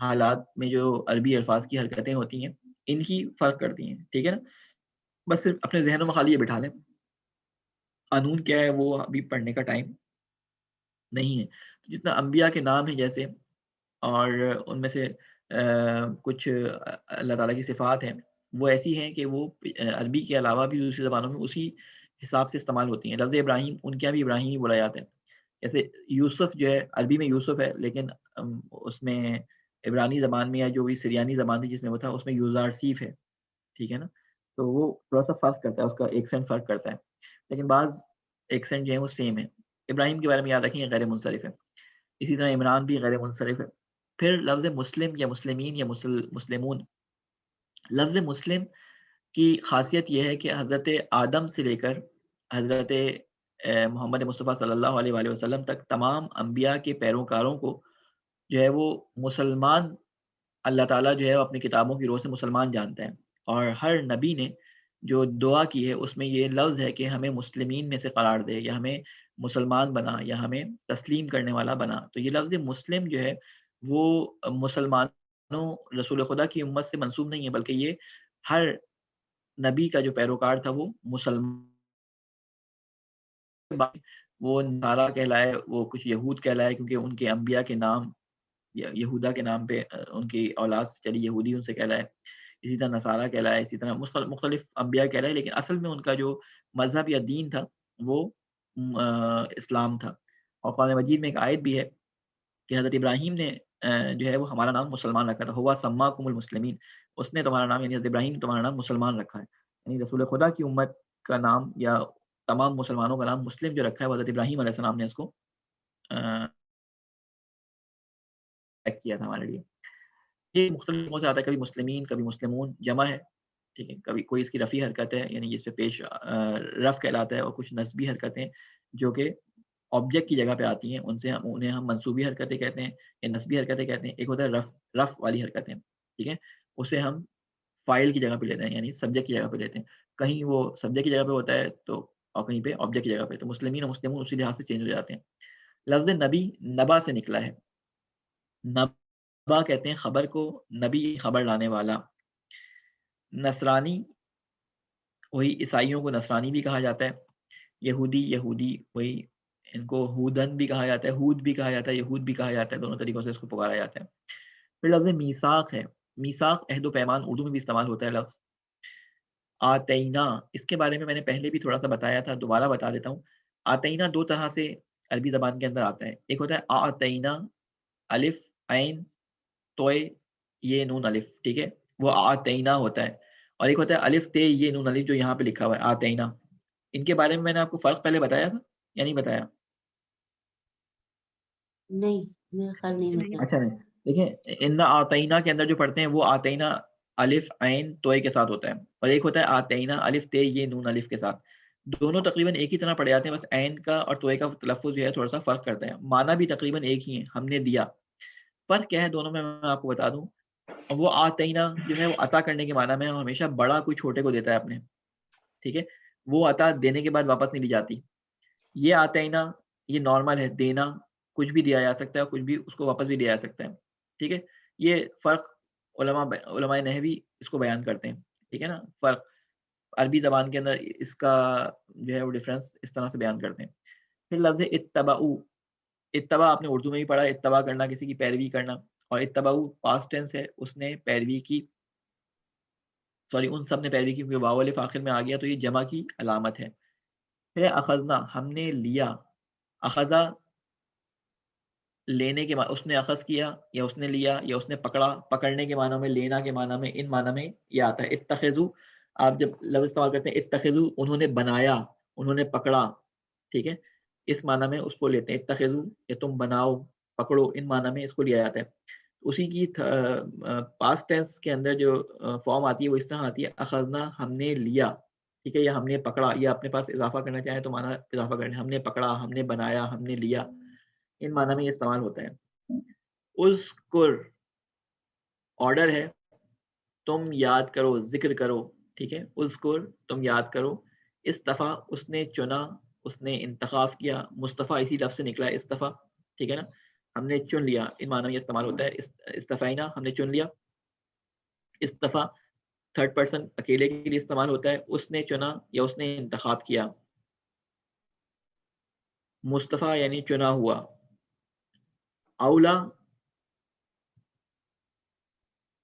حالات میں جو عربی الفاظ کی حرکتیں ہوتی ہیں ان کی فرق کرتی ہیں، ٹھیک ہے نا. بس صرف اپنے ذہنوں میں خالی یہ بٹھا لیں قانون کیا ہے وہ ابھی پڑھنے کا ٹائم نہیں ہے. جتنا انبیاء کے نام ہیں جیسے، اور ان میں سے کچھ اللہ تعالیٰ کی صفات ہیں وہ ایسی ہیں کہ وہ عربی کے علاوہ بھی دوسری زبانوں میں اسی حساب سے استعمال ہوتی ہیں. لفظ ابراہیم ان کے یہاں بھی ابراہیم ہی بولا جاتا ہے. جیسے یوسف جو ہے عربی میں یوسف ہے، لیکن اس میں عبرانی زبان میں یا جو بھی سریانی زبان تھی جس میں وہ تھا اس میں یوزارسیف ہے، ٹھیک ہے نا. تو وہ تھوڑا سا فرق کرتا ہے، اس کا ایکسنٹ فرق کرتا ہے، لیکن بعض ایکسنٹ جو ہے وہ سیم ہے. ابراہیم کے بارے میں یاد رکھیں غیر منصرف ہے، اسی طرح عمران بھی غیر منصرف ہے. پھر لفظ مسلم یا مسلمین یا مسلمون، لفظ مسلم کی خاصیت یہ ہے کہ حضرت آدم سے لے کر حضرت محمد مصطفیٰ صلی اللہ علیہ وآلہ وسلم تک تمام انبیاء کے پیروکاروں کو جو ہے وہ مسلمان اللہ تعالیٰ جو ہے وہ اپنی کتابوں کی روح سے مسلمان جانتا ہے. اور ہر نبی نے جو دعا کی ہے اس میں یہ لفظ ہے کہ ہمیں مسلمین میں سے قرار دے، یا ہمیں مسلمان بنا، یا ہمیں تسلیم کرنے والا بنا. تو یہ لفظ مسلم جو ہے وہ مسلمانوں رسول خدا کی امت سے منسوب نہیں ہے، بلکہ یہ ہر نبی کا جو پیروکار تھا وہ مسلمان، وہ نصارہ کہلائے، وہ کچھ یہود کہلائے کیونکہ ان کے انبیاء کے نام یہودا کے نام پہ ان کی اولاد سے چلی، یہودی ان سے کہلائے. اسی طرح نصارہ کہلائے، اسی طرح مختلف انبیاء کہلائے، لیکن اصل میں ان کا جو مذہب یا دین تھا وہ اسلام تھا. اور قرآن مجید میں ایک آیت بھی ہے کہ حضرت ابراہیم نے جو ہے وہ ہمارا نام مسلمان رکھا تھا. ہوا سماکم المسلمین، اس نے تمہارا نام یعنی حضرت ابراہیم نے تمہارا نام مسلمان رکھا ہے. یعنی رسول خدا کی امت کا نام یا تمام مسلمانوں کا نام مسلم جو رکھا ہے وہ حضرت ابراہیم علیہ السلام نے اس کو کیا تھا ہمارے لیے. یہ مختلف جگہوں سے آتا ہے، کبھی مسلمین، کبھی مسلمون، جمع ہے، ٹھیک ہے. کبھی کوئی اس کی رفعی حرکت ہے یعنی جس پہ پیش رف کہلاتا ہے، اور کچھ نسبی حرکتیں جو کہ آبجیکٹ کی جگہ پہ آتی ہیں انہیں ہم منصوبی حرکتیں کہتے ہیں یا نسبی حرکتیں کہتے ہیں. ایک ہوتا ہے رف والی حرکتیں، ٹھیک ہے، اسے ہم فائل کی جگہ پہ لیتے ہیں یعنی سبجیکٹ کی جگہ پہ لیتے ہیں. کہیں وہ سبجیکٹ کی جگہ پہ ہوتا ہے تو اور کہیں پہ آبجیکٹ کی جگہ پہ. تو مسلمین اور مسلمون اسی لحاظ سے چینج ہو جاتے ہیں. لفظ نبی نبا سے نکلا ہے. نبا کہتے ہیں خبر کو، نبی خبر لانے والا. نصرانی، وہی عیسائیوں کو نصرانی بھی کہا جاتا ہے. یہودی وہی ان کو ہودن بھی کہا جاتا ہے، ہود بھی کہا جاتا ہے، یہود بھی کہا جاتا ہے. دونوں طریقوں سے اس کو پکارا جاتا ہے. پھر لفظ میثاق ہے. میثاق عہد و پیمان، اردو میں بھی استعمال ہوتا ہے لفظ. آتینا، اس کے بارے میں نے پہلے بھی تھوڑا سا بتایا تھا، دوبارہ بتا دیتا ہوں. آتینا دو طرح سے عربی زبان کے اندر آتا ہے. ایک ہوتا ہے آتینا الف عین توئے یہ نون الف، ٹھیک ہے، وہ آتینا ہوتا ہے. اور ایک ہوتا ہے الف تے یہ نون الف جو یہاں پہ لکھا ہوا ہے آتینا. ان کے بارے میں نے آپ کو فرق پہلے بتایا تھا یا نہیں بتایا؟ نہیں، میرا خیال نہیں بتا. اچھا نہیں، دیکھیں ان آتینا کے اندر جو پڑھتے ہیں وہ آتینا الف عین توئے کے ساتھ ہوتا ہے، اور ایک ہوتا ہے آتینا الف تے یہ نون الف کے ساتھ. دونوں تقریباً ایک ہی طرح پڑھے جاتے ہیں، بس عین کا اور توئے کا تلفظ جو ہے تھوڑا سا فرق کرتا ہے. معنی بھی تقریباً ایک ہی ہے، ہم نے دیا. فرق کیا ہے دونوں میں آپ کو بتا دوں. وہ آتینا جو ہے وہ عطا کرنے کے معنی میں ہمیشہ بڑا کوئی چھوٹے کو دیتا ہے اپنے، ٹھیک ہے، وہ عطا دینے کے بعد واپس نہیں لی جاتی. یہ آتینا یہ نارمل ہے، دینا، کچھ بھی دیا جا سکتا ہے، کچھ بھی اس کو واپس بھی دیا جا سکتا ہے، ٹھیک ہے. یہ فرق علماء نحوی اس کو بیان کرتے ہیں، ٹھیک ہے نا. فرق عربی زبان کے اندر اس کا جو ہے وہ ڈفرینس اس طرح سے بیان کرتے ہیں. پھر لفظ اتبعو، اتباع آپ نے اردو میں بھی پڑھا، اتباع کرنا، کسی کی پیروی کرنا. اور اتبعو پاسٹ ٹینس ہے، اس نے پیروی کی، سوری ان سب نے پیروی کی کیونکہ واو الف آخر میں آ گیا تو یہ جمع کی علامت ہے. پھر اخذنا، ہم نے لیا. اخذا لینے کے معنی، اس نے اخذ کیا یا اس نے لیا یا اس نے پکڑا، پکڑنے کے معنی میں، لینا کے معنی میں، ان معنی میں یہ آتا ہے. اتخذو، آپ جب لفظ استعمال کرتے ہیں اتخذو انہوں نے بنایا، انہوں نے پکڑا، ٹھیک ہے، اس معنی میں اس کو لیتے ہیں. اتخذو یا تم بناؤ، پکڑو، ان معنی میں اس کو لیا جاتا ہے. اسی کی پاسٹ ٹینس کے اندر جو فارم آتی ہے وہ اس طرح آتی ہے اخذنا ہم نے لیا، ٹھیک ہے، یا ہم نے پکڑا، یا اپنے پاس اضافہ کرنا چاہیں تو معنی اضافہ کریں، ہم نے پکڑا، ہم نے بنایا، ہم نے لیا، ان معنی میں یہ استعمال ہوتا ہے. اذکر آرڈر ہے، تم یاد کرو، ذکر کرو، ٹھیک ہے، اذکر تم یاد کرو. استفا اس نے چنا، اس نے انتخاب کیا. مصطفیٰ اسی لفظ سے نکلا ہے استفا، ٹھیک ہے نا. ہم نے چن لیا، ان معنی میں استعمال ہوتا ہے. استفینا ہم نے چن لیا. استفا تھرڈ پرسن اکیلے کے لیے استعمال ہوتا ہے، اس نے چنا یا اس نے انتخاب کیا. مصطفیٰ یعنی چنا ہوا. اولا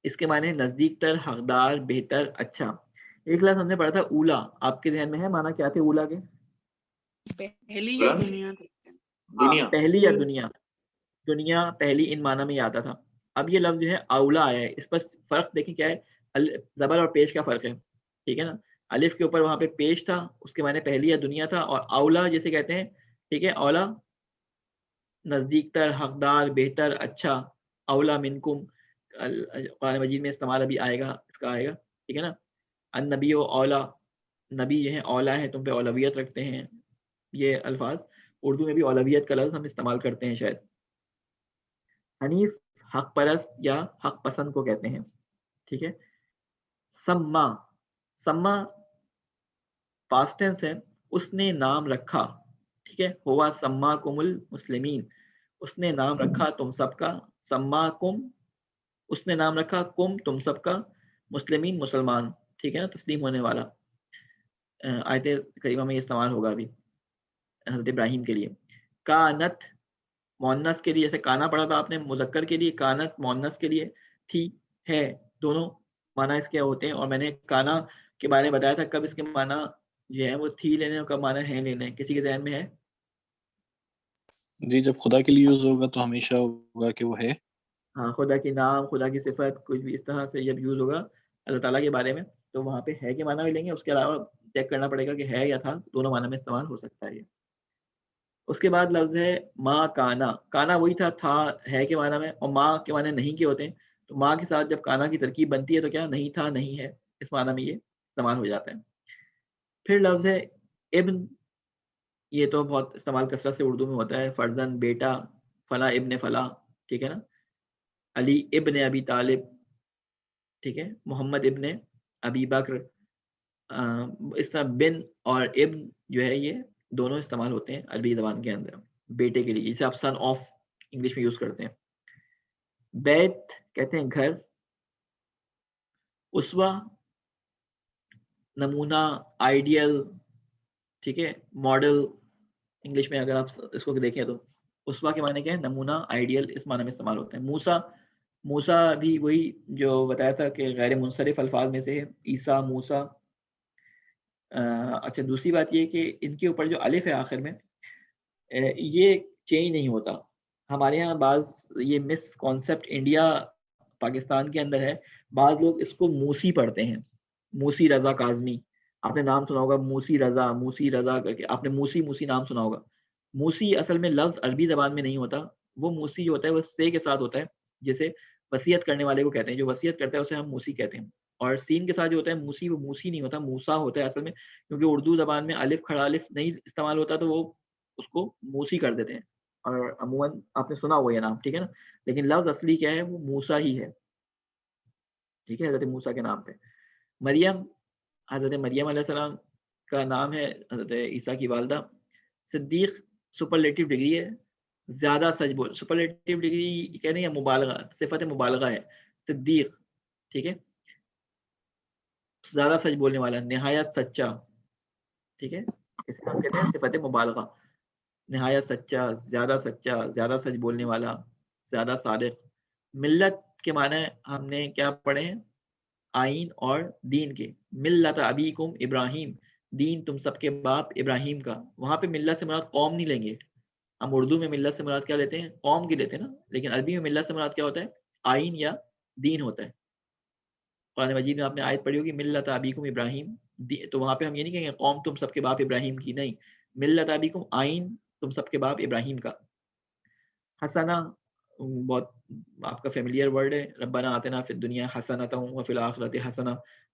اس کے معنی نزدیک تر، حقدار، بہتر، اچھا. ایک لفظ ہم نے پڑھا تھا اولا، آپ کے ذہن میں ہے معنی کیا تھے اولا کے؟ پہلی یا دنیا دنیا. پہلی یا دنیا. دنیا پہلی ان معنی میں آتا تھا. اب یہ لفظ جو ہے اولا آیا ہے، اس پر فرق دیکھیں کیا ہے، زبر اور پیش کا فرق ہے. ٹھیک ہے نا، الف کے اوپر وہاں پہ پیش تھا، اس کے معنی پہلی یا دنیا تھا. اور اولا جیسے کہتے ہیں، ٹھیک ہے، اولا نزدیک تر، حقدار، بہتر، اچھا. اولا منکم قرآن مجید میں استعمال ابھی آئے گا، اس کا آئے گا. ٹھیک ہے نا. النبی و اولا، نبی یہ ہے اولا ہے، تم پہ اولویت رکھتے ہیں. یہ الفاظ اردو میں بھی اولویت کا لفظ ہم استعمال کرتے ہیں شاید. حنیف حق پرست یا حق پسند کو کہتے ہیں. ٹھیک ہے. سما، سما پاسٹ ٹینس ہے، اس نے نام رکھا. ٹھیک ہے. ہوا سماکم المسلمین، اس نے نام رکھا تم سب کا. سماکم اس نے نام رکھا، کم تم سب کا، مسلمین مسلمان. ٹھیک ہے نا، تسلیم ہونے والا. آیت کریمہ میں یہ استعمال ہوگا ابھی حضرت ابراہیم کے لیے. کانت مؤنث کے لیے، جیسے کانا پڑھا تھا آپ نے مذکر کے لیے، کانت مؤنث کے لیے. تھی، ہے، دونوں معنی اس کے ہوتے ہیں. اور میں نے کانا کے بارے میں بتایا تھا کب اس کے معنی جو ہے وہ تھی لینے اور کب معنی ہے لینے. کسی کے ذہن میں ہے؟ جی جب خدا کے لیے یوز ہوگا تو ہمیشہ ہوگا کہ وہ ہے. ہاں، خدا کی نام، خدا کی صفت، کچھ بھی اس طرح سے جب یوز ہوگا اللہ تعالیٰ کے بارے میں تو وہاں پہ ہے کے معنی بھی لیں گے. اس کے علاوہ چیک کرنا پڑے گا کہ ہے یا تھا، دونوں معنی میں استعمال ہو سکتا ہے یہ. اس کے بعد لفظ ہے ما کانا. کانا وہی تھا ہے کے معنی میں، اور ماں کے معنی نہیں کے ہوتے ہیں. تو ماں کے ساتھ جب کانا کی ترکیب بنتی ہے تو کیا نہیں تھا، نہیں ہے، اس معنی میں یہ استعمال ہو جاتا ہے. پھر لفظ ہے ابن. یہ تو بہت استعمال کثرت سے اردو میں ہوتا ہے. فرزند، بیٹا، فلاں ابن فلاں. ٹھیک ہے نا. علی ابن ابی طالب. ٹھیک ہے. محمد ابن ابی بکر. اس طرح بن اور ابن جو ہے یہ دونوں استعمال ہوتے ہیں عربی زبان کے اندر بیٹے کے لیے، جسے آپ سن آف انگلش میں یوز کرتے ہیں. بیت کہتے ہیں گھر. اسوا نمونہ، آئیڈیل. ٹھیک ہے. ماڈل انگلش میں اگر آپ اس کو دیکھیں تو اسوا کے معنی کیا ہے؟ نمونہ، آئیڈیل، اس معنی میں استعمال ہوتے ہیں. موسیٰ، موسیٰ بھی وہی جو بتایا تھا کہ غیر منصرف الفاظ میں سے ہے. عیسیٰ، موسیٰ. اچھا، دوسری بات یہ کہ ان کے اوپر جو الف ہے آخر میں یہ چینج نہیں ہوتا. ہمارے ہاں بعض یہ مس کانسیپٹ انڈیا پاکستان کے اندر ہے، بعض لوگ اس کو موسی پڑھتے ہیں. موسی رضا کاظمی، آپ نے نام سنا ہوگا. موسی رضا، موسی رضا کر کے آپ نے موسی موسی نام سنا ہوگا. موسی اصل میں لفظ عربی زبان میں نہیں ہوتا. وہ موسی جو ہوتا ہے وہ سے کے ساتھ ہوتا ہے، جیسے وصیت کرنے والے کو کہتے ہیں. جو وصیت کرتا ہے اسے ہم موسی کہتے ہیں. اور سین کے ساتھ جو ہوتا ہے موسی، وہ موسی نہیں ہوتا، موسیٰ ہوتا ہے اصل میں. کیونکہ اردو زبان میں الف کھڑا الف نہیں استعمال ہوتا تو وہ اس کو موسی کر دیتے ہیں. اور عموماً آپ نے سنا ہوا یہ نام. ٹھیک ہے نا. لیکن لفظ اصلی کیا ہے؟ وہ موسیٰ ہی ہے. ٹھیک ہے، حضرت موسیٰ کے نام پہ. مریم، حضرت مریم علیہ السلام کا نام ہے، حضرت عیسیٰ کی والدہ. صدیق سپرلیٹو ڈگری ہے، زیادہ سچ بول. سپرلیٹو ڈگری کہہ رہے ہیں مبالغہ، صفت مبالغہ ہے صدیق. ٹھیک ہے. زیادہ سچ بولنے والا، نہایت سچا. ٹھیک ہے. اسے ہم کہتے ہیں صفت مبالغہ. نہایت سچا، زیادہ سچ بولنے والا، زیادہ صادق. ملت کے معنی ہم نے کیا پڑھے ہیں؟ آئین اور دین کے. ملت ابیکم ابراہیم، دین تم سب کے باپ ابراہیم کا. وہاں پہ ملت سے مراد قوم نہیں لیں گے. ہم اردو میں ملت سے مراد کیا لیتے ہیں؟ قوم کی لیتے ہیں نا. لیکن عربی میں ملت سے مراد کیا ہوتا ہے؟ آئین یا دین ہوتا ہے. قرآن مجید میں آپ نے آیت پڑھی ہوگی ملت ابیکم ابراہیم، تو وہاں پہ ہم یہ نہیں کہیں گے قوم تم سب کے باپ ابراہیم کی، نہیں. ملت ابیکم آئین تم سب کے باپ ابراہیم کا. حسنہ بہت آپ کا فیملیئر ورڈ ہے. ربنا آتنا فی الدنیا حسنۃ وفی الآخرۃ حسنہ.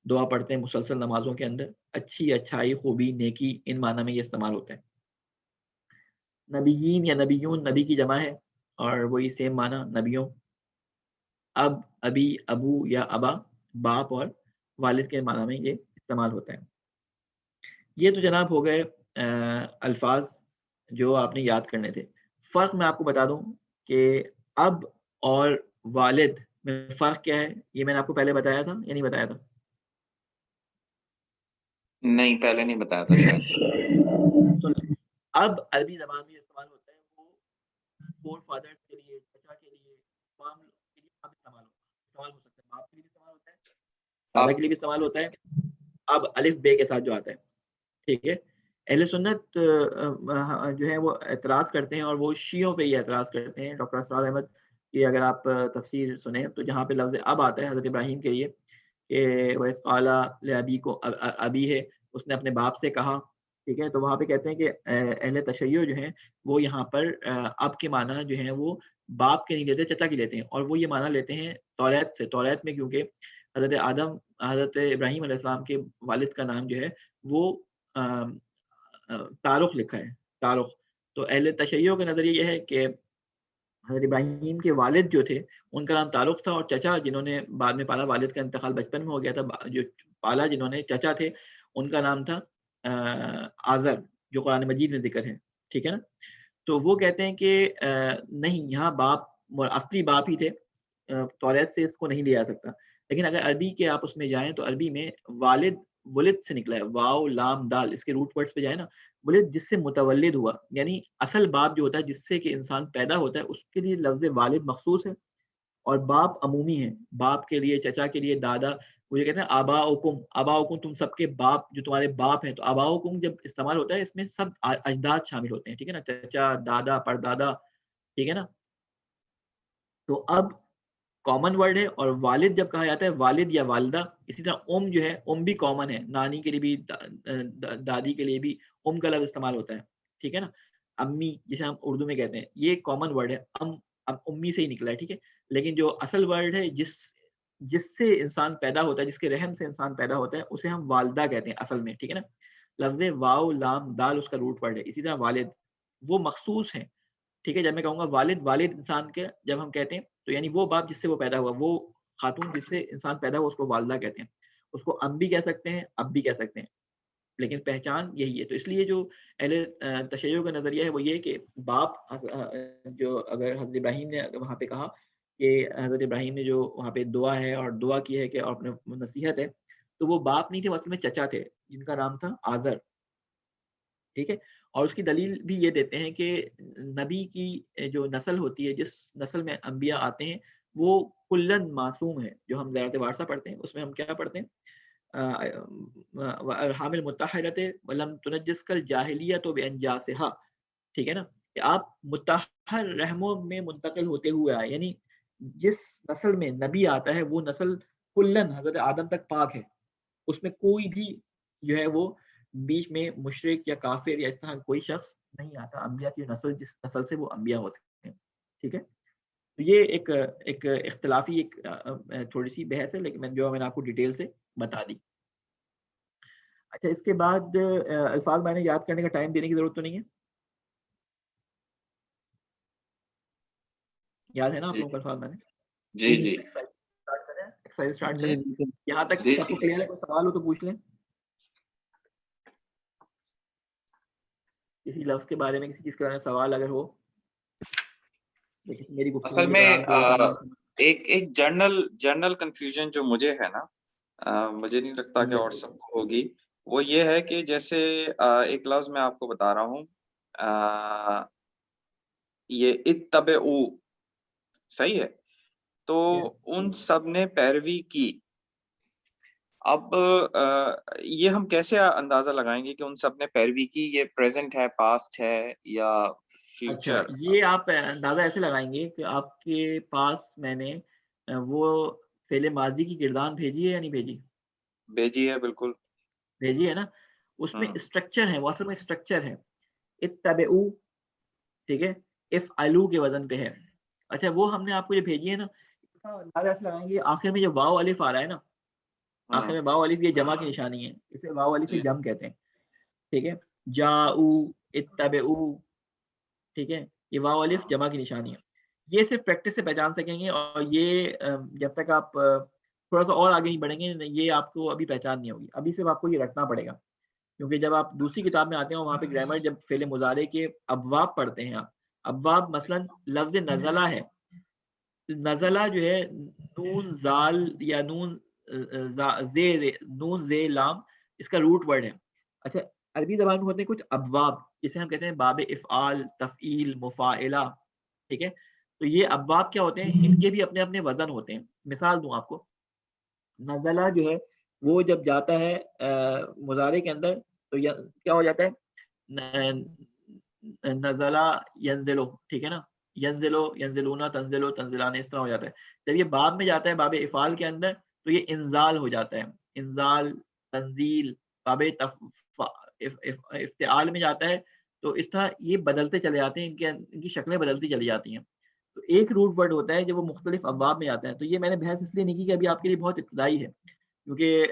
دعا پڑھتے ہیں مسلسل نمازوں کے اندر. اچھی، اچھائی، خوبی، نیکی، ان معنی میں یہ استعمال ہوتا ہے. نبیین یا نبیون نبی کی جمع ہے اور وہی سیم معنی نبیوں. اب، ابی، ابو یا ابا باپ اور والد کے معنی میں یہ استعمال ہوتا ہے. یہ تو جناب ہو گئے الفاظ جو آپ نے یاد کرنے تھے. فرق میں آپ کو بتا دوں کہ اب اور والد میں فرق کیا ہے، یہ میں نے آپ کو پہلے بتایا تھا یا نہیں بتایا تھا؟ نہیں پہلے نہیں بتایا تھا شاید. اب عربی زبان میں استعمال ہوتا ہے وہ فور فادرز کے لیے، چچا کے لیے، مام کے لیے اب استعمال ہو سکتا ہے، باپ کے لیے بھی استعمال ہوتا ہے، دادا کے لیے بھی استعمال ہوتا ہے. اب الف بے کے ساتھ جو آتا ہے، ٹھیک ہے. اہل سنت جو ہے وہ اعتراض کرتے ہیں، اور وہ شیعوں پہ یہ اعتراض کرتے ہیں. ڈاکٹر اسرار احمد کی اگر آپ تفسیر سنیں تو جہاں پہ لفظ اب آتا ہے حضرت ابراہیم کے لیے کہ وَإِذْ قَالَ لِأَبِيكُمْ ابی ہے، اس نے اپنے باپ سے کہا، ٹھیک ہے. تو وہاں پہ کہتے ہیں کہ اہل تشیع جو ہیں وہ یہاں پر اب کے معنی جو ہیں وہ باپ کے نہیں لیتے، چچا کی لیتے ہیں، اور وہ یہ معنی لیتے ہیں توریت سے. توریت میں کیونکہ حضرت ابراہیم علیہ السلام کے والد کا نام جو ہے وہ تارخ لکھا ہے، تارخ. تو اہل تشیع کا نظریہ یہ ہے کہ حضرت ابراہیم کے والد جو تھے ان کا نام تارخ تھا، اور چچا جنہوں نے بعد میں پالا، والد کا انتقال بچپن میں ہو گیا تھا، جو پالا جنہوں نے چچا تھے ان کا نام تھا آزر، جو قرآن مجید میں ذکر ہے، ٹھیک ہے نا. تو وہ کہتے ہیں کہ نہیں، یہاں باپ اصلی باپ ہی تھے، توریت سے اس کو نہیں لیا جا سکتا. لیکن اگر عربی کے آپ اس میں جائیں تو عربی میں والد ولد سے نکلا ہے، واو لام دال، اس کے روٹ ورڈز پہ جائیں نا، ولد جس سے متولد ہوا، یعنی اصل باپ جو ہوتا ہے جس سے کہ انسان پیدا ہوتا ہے، اس کے لیے لفظ والد مخصوص ہے، اور باپ عمومی ہے. باپ کے لیے، چچا کے لیے، دادا، وہ یہ کہتے ہیں آباؤکم، تم سب کے باپ جو تمہارے باپ ہیں. تو آباؤکم جب استعمال ہوتا ہے اس میں سب اجداد شامل ہوتے ہیں، ٹھیک ہے نا، چچا، دادا، پردادا، ٹھیک ہے نا. تو اب کامن ورڈ ہے، اور والد جب کہا جاتا ہے والد یا والدہ. اسی طرح جو ہے، بھی کامن ہے، نانی کے لیے بھی، دادی کے لیے بھی کا لفظ استعمال ہوتا ہے، ٹھیک ہے نا. امی جسے ہم اردو میں کہتے ہیں، یہ کامن ورڈ ہے، اب امی سے ہی نکلا ہے، ٹھیک ہے. لیکن جو اصل ورڈ ہے جس سے انسان پیدا ہوتا ہے، جس کے رحم سے انسان پیدا ہوتا ہے، اسے ہم والدہ کہتے ہیں اصل میں، ٹھیک ہے نا. لفظ واو لام دال اس کا روٹ ورڈ ہے. اسی طرح والد وہ مخصوص ہیں، ٹھیک ہے. جب میں کہوں گا والد انسان کے جب ہم کہتے ہیں تو یعنی وہ باپ جس سے وہ پیدا ہوا، وہ خاتون جس سے انسان پیدا ہوا، اس کو والدہ کہتے ہیں. اس کو ام بھی کہہ سکتے ہیں، اب بھی کہہ سکتے ہیں، لیکن پہچان یہی ہے. تو اس لیے جو اہل تشیع کا نظریہ ہے وہ یہ کہ باپ جو اگر حضرت ابراہیم نے وہاں پہ کہا کہ حضرت ابراہیم نے جو وہاں پہ دعا ہے اور دعا کی ہے کہ اور اپنے نصیحت ہے، تو وہ باپ نہیں تھے، وہ اصل میں چچا تھے جن کا نام تھا آزر، ٹھیک ہے. اور اس کی دلیل بھی یہ دیتے ہیں کہ نبی کی جو نسل ہوتی ہے، جس نسل میں انبیاء آتے ہیں، وہ کلن معصوم ہے. جو ہم زیارت وارثہ پڑھتے ہیں اس میں ہم کیا پڑھتے ہیں؟ حامل متحرت ولم تنجس کل جاہلیت و بانجاسہا، ٹھیک ہے نا، کہ آپ متحر رحموں میں منتقل ہوتے ہوئے آئے. یعنی جس نسل میں نبی آتا ہے وہ نسل کلن حضرت آدم تک پاک ہے، اس میں کوئی بھی جو ہے وہ بیچ میں مشرک یا کافر یا اس طرح کوئی شخص نہیں آتا. انبیاء کی نسل جس نسل سے وہ انبیاء ہوتے ہیں، ٹھیک ہے. تو یہ ایک اختلافی ایک تھوڑی سی بحث ہے، لیکن میں نے آپ کو ڈیٹیل سے بتا دی. اچھا، اس کے بعد الفاظ میں نے یاد کرنے کا ٹائم دینے کی ضرورت تو نہیں ہے؟ یاد ہے نا آپ لوگوں کو الفاظ میں نے؟ جی جی ایکسرسائز سٹارٹ کریں. یہاں تک سب کو کلیئر ہے؟ کوئی سوال ہو تو پوچھ لیں، کسی لفظ کے بارے میں، کسی چیز کے بارے میں سوال اگر ہو. میری اصل میں ایک جنرل کنفیوژن جو مجھے ہے نا، مجھے نہیں لگتا کہ اور سب کو ہوگی، وہ یہ ہے کہ جیسے ایک لفظ میں آپ کو بتا رہا ہوں، یہ اتبعو، صحیح ہے، تو ان سب نے پیروی کی. اب یہ ہم کیسے اندازہ لگائیں گے کہ ان سب نے پیروی کی؟ یہ پریزنٹ ہے، پاسٹ ہے، یا فیوچر؟ اچھا، یہ آپ اندازہ ایسے لگائیں گے کہ آپ کے پاس میں نے وہ فعل ماضی کی گردان بھیجی ہے یا نہیں بھیجی؟ بھیجی ہے، بالکل بھیجی ہے نا. اس میں اسٹرکچر ہے، وہ اصل میں اسٹرکچر ہے، اتبعو، ٹھیک ہے، افعلوا کے وزن پہ ہے. اچھا، وہ ہم نے آپ کو جو بھیجی ہے نا، اس کا اندازہ ایسے لگائیں گے آخر میں جو واو الف آ رہا ہے نا، آخر میں واو الف، یہ جمع کی نشانی ہے، اسے واو الف جم کہتے ہیں، ٹھیک ہے. جاؤ، اتبعو، ٹھیک ہے، یہ واو الف جمع کی نشانی ہے. یہ صرف پریکٹس سے پہچان سکیں گے، اور یہ جب تک آپ تھوڑا سا اور آگے نہیں بڑھیں گے یہ آپ کو ابھی پہچان نہیں ہوگی. ابھی صرف آپ کو یہ رکھنا پڑے گا، کیونکہ جب آپ دوسری کتاب میں آتے ہیں وہاں پہ گرامر، جب فعل مضارع کے ابواب پڑھتے ہیں آپ، ابواب مثلاً لفظ نزلہ ہے، نزلہ جو ہے نون زال یا نون نون زے لام اس کا روٹ ورڈ ہے. اچھا عربی زبان میں ہوتے ہیں کچھ ابواب، جسے ہم کہتے ہیں باب افعال، تفعیل، مفاعلہ، ٹھیک ہے. تو یہ ابواب کیا ہوتے ہیں، ان کے بھی اپنے اپنے وزن ہوتے ہیں. مثال دوں آپ کو، نزلہ جو ہے وہ جب جاتا ہے مضارع کے اندر تو کیا ہو جاتا ہے، نزلہ ینزلو، ٹھیک ہے نا، ینزلو، ینزلونا، تنزلو، تنزلان، اس طرح ہو جاتا ہے. جب یہ باب میں جاتا ہے باب افعال کے اندر تو یہ انزال ہو جاتا ہے، انزال، تنزیل. باب افتعال میں جاتا ہے تو اس طرح یہ بدلتے چلے جاتے ہیں، ان کی شکلیں بدلتی چلی جاتی ہیں. تو ایک روٹ ورڈ ہوتا ہے جب وہ مختلف ابواب میں آتا ہے. تو یہ میں نے بحث اس لیے نہیں کی کہ ابھی آپ کے لیے بہت ابتدائی ہے، کیونکہ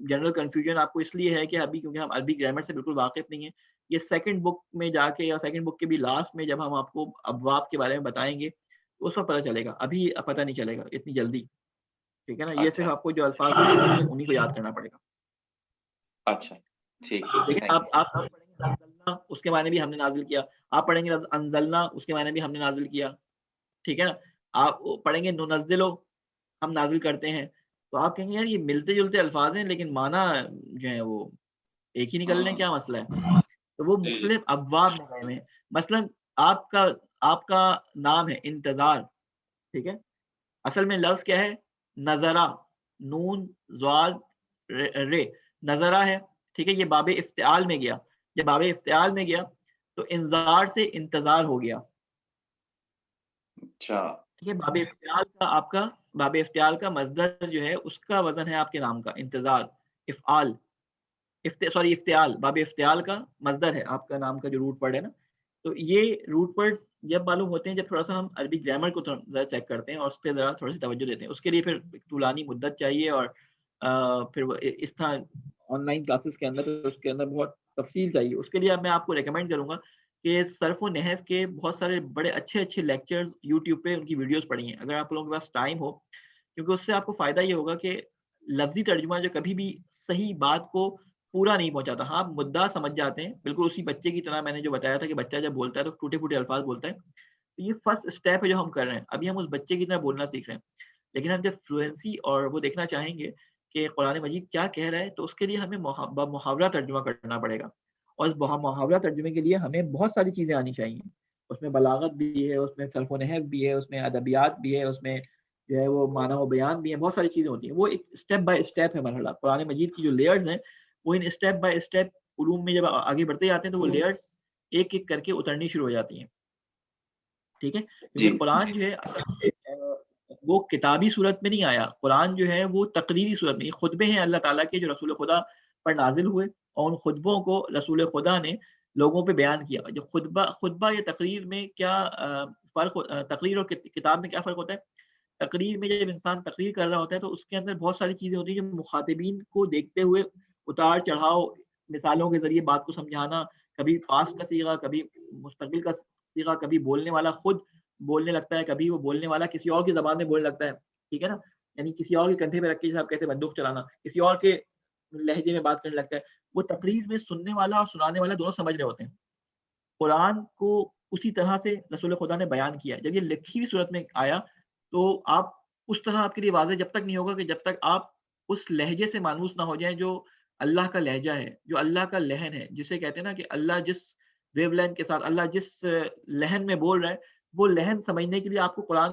جنرل کنفیوژن آپ کو اس لیے ہے کہ ابھی کیونکہ ہم عربی گرامر سے بالکل واقف نہیں ہیں. یہ سیکنڈ بک میں جا کے یا سیکنڈ بک کے بھی لاسٹ میں جب ہم آپ کو ابواب کے بارے میں بتائیں گے تو اس وقت پتہ چلے گا، ابھی پتہ نہیں چلے گا اتنی جلدی، ٹھیک ہے نا. یہ صرف آپ کو جو الفاظ انہیں کو یاد کرنا پڑے گا. اچھا ٹھیک ہے، لیکن آپ پڑھیں گے انزلنا، اس کے معنی بھی ہم نے نازل کیا. آپ پڑھیں گے انزلنا، اس کے معنی بھی ہم نے نازل کیا، ٹھیک ہے نا. آپ پڑھیں گے ننزلو، ہم نازل کرتے ہیں. تو آپ کہیں گے یار یہ ملتے جلتے الفاظ ہیں لیکن معنی جو ہے وہ ایک ہی نکل لیں، کیا مسئلہ ہے. تو وہ مختلف ابواب میں گئے ہوئے ہیں. مثلا آپ کا نام ہے انتظار، ٹھیک ہے. اصل میں لفظ کیا ہے، نظرہ، نون زواد رے، نظرہ ہے، ٹھیک ہے. یہ باب افتعال میں گیا، جب باب افتعال میں گیا تو انذار سے انتظار ہو گیا. اچھا ٹھیک ہے. باب افتعال کا آپ کا باب افتعال کا مصدر جو ہے اس کا وزن ہے آپ کے نام کا انتظار، افعال، افتعال، باب افتعال کا مصدر ہے آپ کا نام کا جو روٹ ورڈ ہے نا. تو یہ روٹ ورڈز جب معلوم ہوتے ہیں جب تھوڑا سا ہم عربی گرامر کو ذرا چیک کرتے ہیں اور اس پہ ذرا تھوڑی سی توجہ دیتے ہیں. اس کے لیے پھر طولانی مدت چاہیے اور پھر اس طرح آن لائن کلاسز کے اندر اس کے اندر بہت تفصیل چاہیے. اس کے لیے میں آپ کو ریکمینڈ کروں گا کہ صرف و نحو کے بہت سارے بڑے اچھے اچھے لیکچرز یوٹیوب پہ ان کی ویڈیوز پڑھی ہیں اگر آپ لوگوں کے پاس ٹائم ہو، کیونکہ اس سے آپ کو فائدہ یہ ہوگا کہ لفظی ترجمہ جو کبھی بھی صحیح بات کو پورا نہیں پہنچاتا. ہاں مدعا سمجھ جاتے ہیں، بالکل اسی بچے کی طرح میں نے جو بتایا تھا کہ بچہ جب بولتا ہے تو ٹوٹے پھوٹے الفاظ بولتا ہے. تو یہ فرسٹ اسٹیپ ہے جو ہم کر رہے ہیں، ابھی ہم اس بچے کی طرح بولنا سیکھ رہے ہیں. لیکن ہم جب فلوئنسی اور وہ دیکھنا چاہیں گے کہ قرآن مجید کیا کہہ رہا ہے تو اس کے لیے ہمیں محاورہ ترجمہ کرنا پڑے گا. اور اس محاورہ ترجمے کے لیے ہمیں بہت ساری چیزیں آنی چاہیے. اس میں بلاغت بھی ہے، اس میں صرف و نحو بھی ہے، اس میں ادبیات بھی ہے، اس میں جو ہے وہ معنی و بیان بھی ہے، بہت ساری چیزیں ہوتی ہیں. وہ ایک اسٹیپ بائی اسٹیپ ہے مرحلہ. قرآن مجید کی جو لیئرز ہیں وہ ان اسٹیپ بائی اسٹیپ علوم میں جب آگے بڑھتے جاتے ہیں تو وہ لیئرز ایک ایک کر کے اترنی شروع ہو جاتی ہیں، ٹھیک ہے. کیونکہ قرآن جو ہے وہ کتابی صورت میں نہیں آیا، قرآن جو ہے وہ تقریری صورت میں، خطبے ہیں اللہ تعالیٰ کے جو رسول خدا پر نازل ہوئے اور ان خطبوں کو رسول خدا نے لوگوں پہ بیان کیا. جو خطبہ یا تقریر میں کیا فرق، تقریر اور کتاب میں کیا فرق ہوتا ہے. تقریر میں جب انسان تقریر کر رہا ہوتا ہے تو اس کے اندر بہت ساری چیزیں ہوتی ہیں جو مخاطبین کو دیکھتے ہوئے اتار چڑھاؤ مثالوں کے ذریعے بات کو سمجھانا، کبھی پاسٹ کا صیغہ، کبھی مستقبل کا صیغہ، کبھی بولنے والا خود بولنے لگتا ہے، کبھی وہ بولنے والا کسی اور کی زبان میں بولنے لگتا ہے، ٹھیک ہے نا. یعنی کسی اور کے کندھے پہ رکھ کے جیسے آپ کہتے ہیں بندوق چلانا، کسی اور کے لہجے میں بات کرنے لگتا ہے. وہ تقریر میں سننے والا اور سنانے والا دونوں سمجھ رہے ہوتے ہیں. قرآن کو اسی طرح سے رسول خدا نے بیان کیا. جب یہ لکھی ہوئی صورت میں آیا تو آپ اس طرح آپ کے لیے واضح جب تک نہیں ہوگا کہ جب تک آپ اس لہجے سے مانوس نہ ہو جائیں جو اللہ کا لہجہ ہے، جو اللہ کا لہن ہے، جسے کہتے ہیں نا کہ اللہ جس ویو لینتھ کے ساتھ، اللہ جس لہن میں بول رہا ہے وہ لہن سمجھنے کے لیے آپ کو قرآن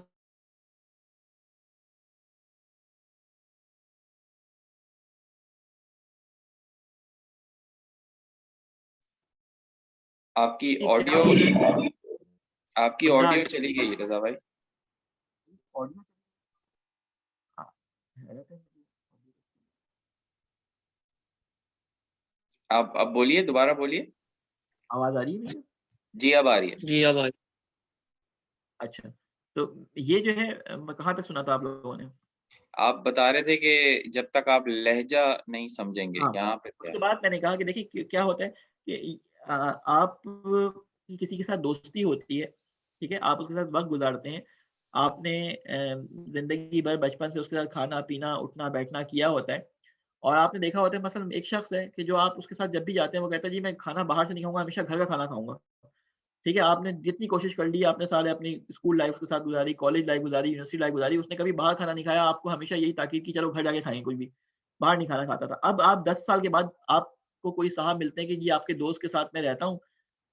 آپ کی آڈیو چلی گئی رضا بھائی. آپ اب بولیے، دوبارہ بولیے. آواز آ رہی ہے میری؟ جی اب آ رہی ہے. جی اب آ اچھا تو یہ جو ہے کہاں تک سنا تھا آپ لوگوں نے؟ آپ بتا رہے تھے کہ جب تک آپ لہجہ نہیں سمجھیں گے. یہاں پہ اس کے بعد میں نے کہا کہ دیکھیے کیا ہوتا ہے کہ آپ کی کسی کے ساتھ دوستی ہوتی ہے، ٹھیک ہے، آپ اس کے ساتھ وقت گزارتے ہیں، آپ نے زندگی بھر بچپن سے اس کے ساتھ کھانا پینا اٹھنا بیٹھنا کیا ہوتا ہے، اور آپ نے دیکھا ہوتا ہے مثلا ایک شخص ہے کہ جو آپ اس کے ساتھ جب بھی جاتے ہیں وہ کہتا ہے جی میں کھانا باہر سے نہیں کھاؤں گا، ہمیشہ گھر کا کھانا کھاؤں گا. ٹھیک ہے, آپ نے جتنی کوشش کر لی, آپ نے سارے اپنی اسکول لائف کے ساتھ گزاری, کالج لائف گزاری, یونیورسٹی لائف گزاری, اس نے کبھی باہر کھانا نہیں کھایا, آپ کو ہمیشہ یہی تاکید کی چلو گھر جا کے کھائیں, کوئی بھی باہر نہیں کھانا کھاتا تھا. اب آپ 10 سال کے بعد آپ کو کوئی صاحب ملتے ہیں کہ جی آپ کے دوست کے ساتھ میں رہتا ہوں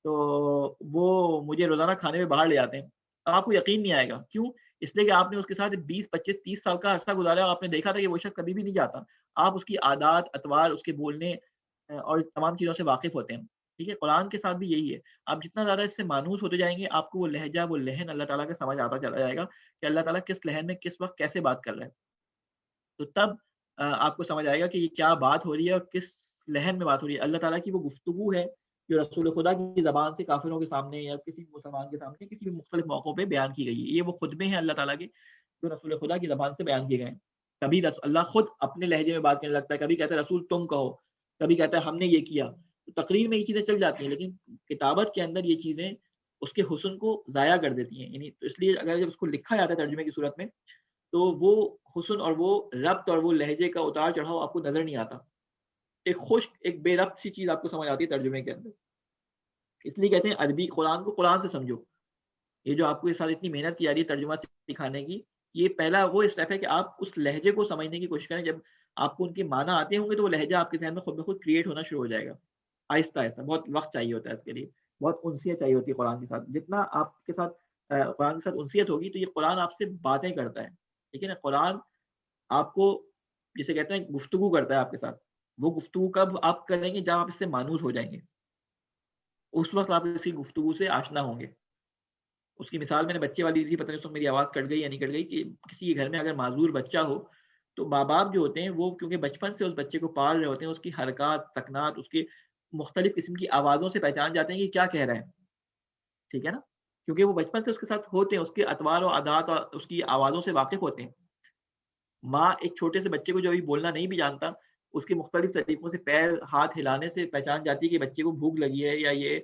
تو وہ مجھے روزانہ کھانے میں باہر لے آتے ہیں, آپ کو یقین نہیں آئے گا. کیوں؟ اس لیے کہ آپ نے اس کے ساتھ 20 25 30 سال کا عرصہ گزارا, آپ نے دیکھا تھا کہ وہ شخص کبھی بھی نہیں جاتا. آپ اس کی عادات, اطوار, اس کے بولنے اور تمام چیزوں سے واقف ہوتے ہیں. ٹھیک ہے, قرآن کے ساتھ بھی یہی ہے. آپ جتنا زیادہ اس سے مانوس ہوتے جائیں گے, آپ کو وہ لہجہ, وہ لہن اللہ تعالیٰ کا سمجھ آتا چلا جائے گا کہ اللہ تعالیٰ کس لہن میں کس وقت کیسے بات کر رہا ہے. تو تب آپ کو سمجھ آئے گا کہ یہ کیا بات ہو رہی ہے اور کس لہن میں بات ہو رہی ہے. اللہ تعالیٰ کی وہ گفتگو ہے جو رسول خدا کی زبان سے کافروں کے سامنے یا کسی مسلمان کے سامنے کسی بھی مختلف موقعوں پہ بیان کی گئی ہے. یہ وہ خطبے ہیں اللہ تعالیٰ کے جو رسول خدا کی زبان سے بیان کیے گئے ہیں. کبھی اللہ خود اپنے لہجے میں بات کرنے لگتا ہے, کبھی کہتا ہے رسول تم کہو, کبھی کہتا ہے ہم نے یہ کیا. تو تقریر میں یہ چیزیں چل جاتی ہیں, لیکن کتابت کے اندر یہ چیزیں اس کے حسن کو ضائع کر دیتی ہیں. یعنی تو اس لیے اگر جب اس کو لکھا جاتا ہے ترجمے کی صورت میں تو وہ حسن اور وہ ربط اور وہ لہجے کا اتار چڑھاؤ آپ کو نظر نہیں آتا. ایک خشک, ایک بے ربط سی چیز آپ کو سمجھ آتی ہے ترجمے کے اندر. اس لیے کہتے ہیں عربی قرآن کو قرآن سے سمجھو. یہ جو آپ کو اس سال اتنی محنت کی جا رہی ہے ترجمہ سکھانے کی, یہ پہلا وہ اسٹیپ ہے کہ آپ اس لہجے کو سمجھنے کی کوشش کریں. جب آپ کو ان کے معنی آتے ہوں گے تو وہ لہجہ آپ کے ذہن میں خود بخود کریٹ ہونا شروع ہو جائے گا آہستہ آہستہ. بہت وقت چاہیے ہوتا ہے اس کے لیے, بہت انسیت چاہیے ہوتی ہے قرآن کے ساتھ. جتنا آپ کے ساتھ قرآن کے ساتھ انسیت ہوگی تو یہ قرآن آپ سے باتیں کرتا ہے. ٹھیک ہے نا, قرآن آپ کو جسے کہتے ہیں گفتگو کرتا ہے آپ کے ساتھ. وہ گفتگو کب آپ کریں گے جب آپ اس سے مانوس ہو جائیں گے, اس وقت آپ اس کی گفتگو سے آشنا ہوں گے. اس کی مثال میں نے بچے والی دی تھی, پتہ نہیں اس میں میری آواز کٹ گئی یا نہیں کٹ گئی, کہ کسی کے گھر میں اگر معذور بچہ ہو تو ماں باپ جو ہوتے ہیں وہ کیونکہ بچپن سے اس بچے کو پال رہے ہوتے ہیں, اس کی حرکات, سکنات, اس کے مختلف قسم کی آوازوں سے پہچان جاتے ہیں کہ کیا کہہ رہے ہیں. ٹھیک ہے نا, کیونکہ وہ بچپن سے اس کے ساتھ ہوتے ہیں, اس کے اطوار و عادات اور اس کی آوازوں سے واقف ہوتے ہیں. ماں ایک چھوٹے سے بچے کو جو ابھی بولنا نہیں بھی جانتا, اس کے مختلف طریقوں سے پیر ہاتھ ہلانے سے پہچان جاتی ہے کہ بچے کو بھوک لگی ہے یا یہ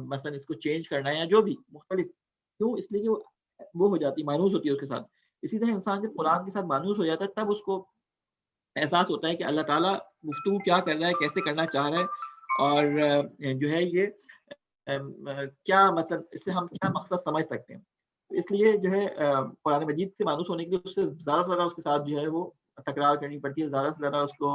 مثلا اس کو چینج کرنا ہے یا جو بھی مختلف. کیوں؟ اس لیے کہ وہ ہو جاتی, مانوس ہوتی ہے اس کے ساتھ. اسی طرح انسان جب قرآن کے ساتھ مانوس ہو جاتا ہے تب اس کو احساس ہوتا ہے کہ اللہ تعالیٰ گفتگو کیا کر رہا ہے, کیسے کرنا چاہ رہا ہے, اور جو ہے یہ کیا مطلب اس سے ہم کیا مقصد سمجھ سکتے ہیں. اس لیے جو ہے قرآن مجید سے مانوس ہونے کے لیے اس سے زیادہ سے زیادہ اس کے ساتھ جو ہے وہ تکرار کرنی پڑتی ہے, زیادہ سے زیادہ اس کو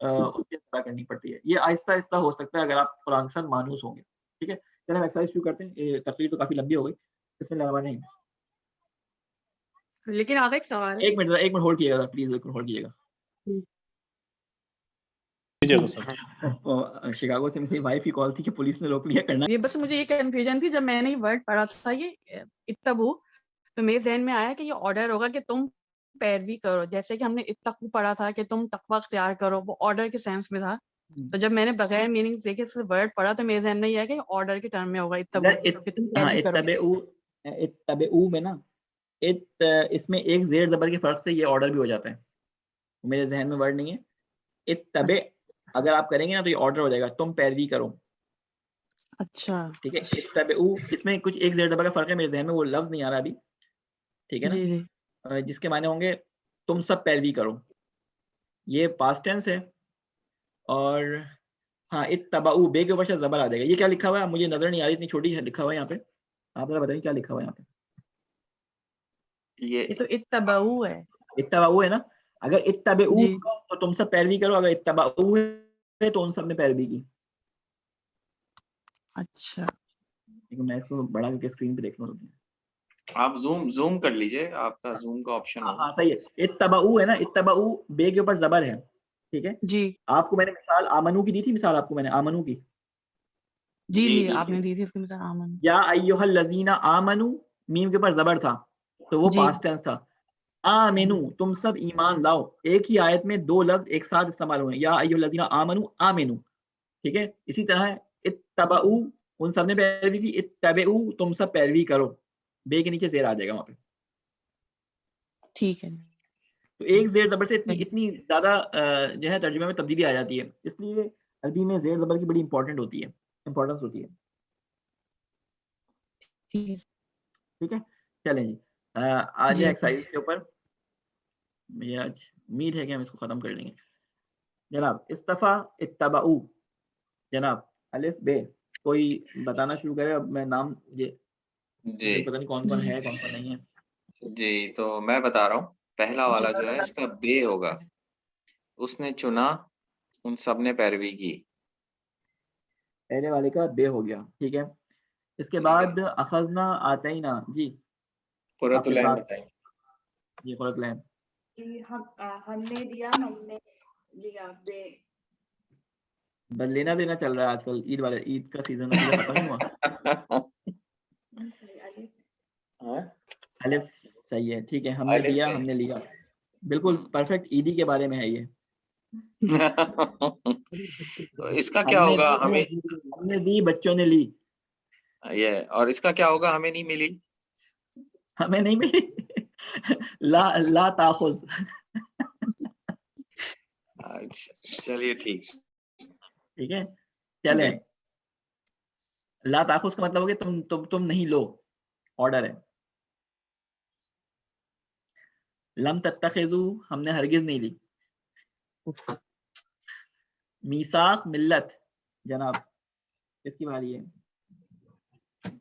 ادا کرنی پڑتی ہے. یہ آہستہ آہستہ ہو سکتا ہے اگر آپ قرآن کے ساتھ مانوس ہوں گے. ٹھیک ہے, چلیں ہم ایکسرسائز شروع کرتے ہیں. تقریر تو کافی لمبی ہو گئی. بسم اللہ الرحمن الرحیم. لیکن آگے ایک سوال ہے. ایک منٹ ہولڈ کیجیے گا پلیز, ایک منٹ ہولڈ کیجیے گا. شکاگو سے میری وائف کی کال تھی کہ پولیس نے روک لیا کرنا. یہ بس مجھے یہ کنفیوژن تھی, جب میں نے یہ ورڈ پڑھا تھا یہ اتبو, تو میرے ذہن میں آیا کہ یہ آرڈر ہوگا کہ تم پیروی کرو, جیسے کہ ہم نے اتقو پڑھا تھا کہ تم تقوی اختیار کرو, وہ آرڈر کے سینس میں تھا. تو جب میں نے بغیر میننگ دیکھے اس ورڈ پڑھا تو میرے ذہن میں یہ ہے کہ آرڈر کے ٹرم میں ہوگا اتبو. اتبعو میں نا اس میں ایک زیر زبر کے فرق سے یہ آرڈر بھی ہو جاتا ہے. میرے ذہن میں ورڈ نہیں ہے. اتبع اگر آپ کریں گے نا تو یہ آرڈر ہو جائے گا, تم پیروی کرو. اچھا ٹھیک ہے, اتبعو اس میں کچھ ایک زیر زبر کا فرق ہے, میرے ذہن میں وہ لفظ نہیں آ رہا ابھی. ٹھیک ہے نا, جی جی, جس کے معنی ہوں گے تم سب پیروی کرو. یہ پاسٹ ٹینس ہے. اور ہاں اتبعو بے کے اوپر سے زبر آ جائے گا. یہ کیا لکھا ہوا ہے مجھے نظر نہیں آ رہی, اتنی چھوٹی لکھا ہوا ہے یہاں پہ. آپ ذرا بتائیے کیا لکھا ہوا ہے یہاں پہ. یہ تو اتبعو ہے. اتبعو ہے نا. اگر اتبعو جی تو تم سب پیروی کرو, اگر اتبعو ہے تو ان سب نے پیروی کی. اچھا, لیکن میں اس کو بڑا کر کے اسکرین پہ دیکھ لوں. آپ زوم کر لیجئے, آپ کا زوم کا آپشن ہوگا. ہاں صحیح ہے. اتبعو ہے نا, اتبعو بے کے اوپر زبر ہے. ٹھیک ہے, جی آپ کو میں نے مثال آمنو کی دی تھی, مثال آپ کو میں نے آمنو کی. جی جی, آپ نے دی تھی اس کے مثال آمن. یا ایھا الذین آمنو, میم کے اوپر زبر تھا تو وہ جی پاسٹ ٹینس تھا. آمنو تم سب ایمان لاؤ. ایک ہی آیت میں دو لفظ ایک ساتھ استعمال ہوئے, یا ایھا الذین آمنو آمنو. ٹھیک ہے, اسی طرح اتبعو ان سب نے پیروی کی, اتبعو تم سب پیروی کرو. بے کے نیچے زیر آ جائے گا وہاں پہ. ٹھیک ہے. تو ایک زیر زبر سے اتنی زیادہ جو ہے ترجمے میں تبدیلی آ جاتی ہے. اس لیے عربی میں زیر زبر کی بڑی امپورٹنس ہوتی ہے. ٹھیک ہے, چلیں جی آ جائیں ایکسرسائز کے اوپر. یہ آج امید ہے کہ ہم اس کو ختم کر لیں گے. جناب استفا اتبعو, جناب الف بے کوئی بتانا شروع کرے. اب میں نام یہ جی پتہ نہیں کون کون ہے کون کون نہیں ہے. جی تو میں بتا رہا ہوں. پہلا والا جو ہے اس کا بے ہوگا. اس نے چنا ان سب نے پیروی کی. پہلے والے کا بے ہو گیا. ٹھیک ہے. اس کے ٹھیک ہے. بعد اخذنا آتینا. جی قرۃ آپ کے العین ساتھ بتائیں. جی قرۃ العین. جی ہم نے دیا ہم نے لیا بے. بس لینا دینا چل رہا ہے آج کل. عید کا سیزن ابھی تو ختم نہیں ہوا. ہاں؟ الف صحیح ہے. ٹھیک ہے. ہم نے الف دیا سے ہم نے لیا. بالکل پرفیکٹ عیدی کے بارے میں ہے یہ. تو اس کا کیا ہوگا؟ ہم نے دی بچوں نے لی. یہ اور اس کا کیا ہوگا؟ ہمیں نہیں ملی. ہمیں نہیں ملی. لا تاخذ. اچھا چلیے ٹھیک. ٹھیک ہے. چلیں. لا تاخذ کا مطلب ہو کہ تم نہیں لو. آرڈر ہے. لم تتخذوا ہم نے ہرگز نہیں لی. میثاق ملت جناب اس کی باری ہے.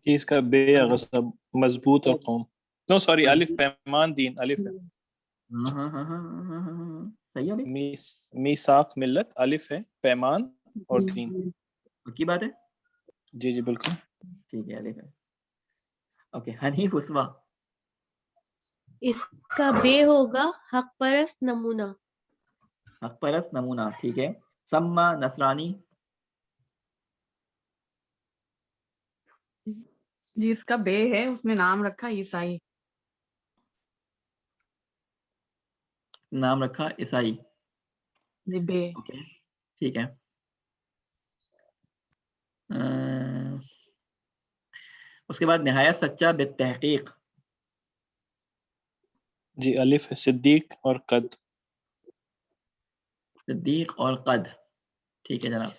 کہ اس کا بے اگر سب مضبوط اور قوم. نو سوری الف پیمان دین الف ہے. ہاں صحیح ہے. میثاق ملت الف ہے پیمان اور دین. پکی بات ہے. جی جی بالکل ٹھیک ہے. الف ہے. اوکے. حنیف اسوا. اس کا بے ہوگا حق پرست نمونہ. حق پرست نمونہ. ٹھیک ہے. سما نصرانی. جی اس کا بے ہے اس نے نام رکھا عیسائی. نام رکھا عیسائی. جی بے. اوکے ٹھیک ہے. اس کے بعد نہایت سچا بالتحقیق. جی الف ہے صدیق اور قد. صدیق اور قد. ٹھیک ہے جناب.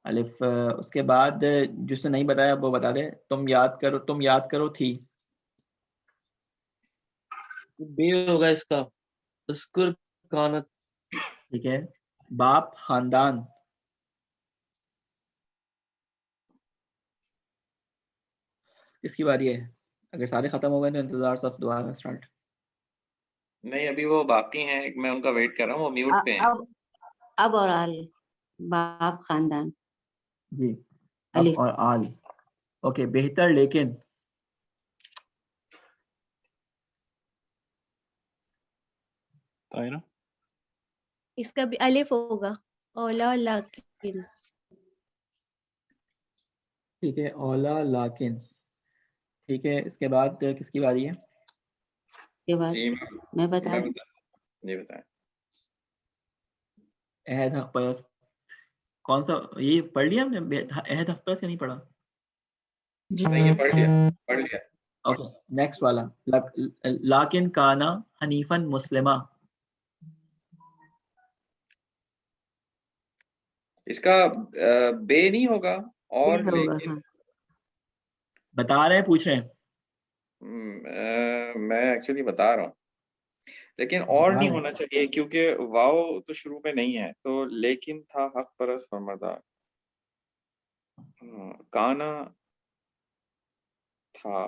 الف. اس کے بعد جس نے نہیں بتایا وہ بتا دے. تم یاد کرو تھی. بے ہوگا اس کا. اذکر کانت. ٹھیک ہے. باپ خاندان. کس کی باری ہے؟ اگر سارے ختم ہو گئے تو انتظار صف دوبارہ اسٹارٹ. نہیں ابھی وہ باقی ہیں. میں ان کا ویٹ کر رہا ہوں. وہ میوٹ پہ ہیں. اب اور آل باپ خاندان. جی اب الف. اور آل. اوکے. بہتر لیکن. طاہرہ. اس کا بھی الف ہوگا. اولا لیکن. ٹھیک ہے. اولا لیکن. ٹھیک ہے. اس کے بعد کس کی باری ہے؟ کے بعد جی میں بتا دوں. جی بتائیں. عہد حق پرست. کون سا یہ پڑھ لیا ہم نے عہد حق پرست یا نہیں پڑھا؟ نہیں یہ پڑھ لیا. اوکے. نیکسٹ والا. لیکن کانا حنیفن مسلمہ. اس کا بے نہیں ہوگا اور یہ ہوگا. لیکن. ہاں بتا رہے ہیں پوچھ رہے ہیں. میں ایکچولی بتا رہا ہوں لیکن اور نہیں ہونا چاہیے کیونکہ واو تو شروع میں نہیں ہے. تو لیکن تھا حق پرست فرماندار. کانا تھا.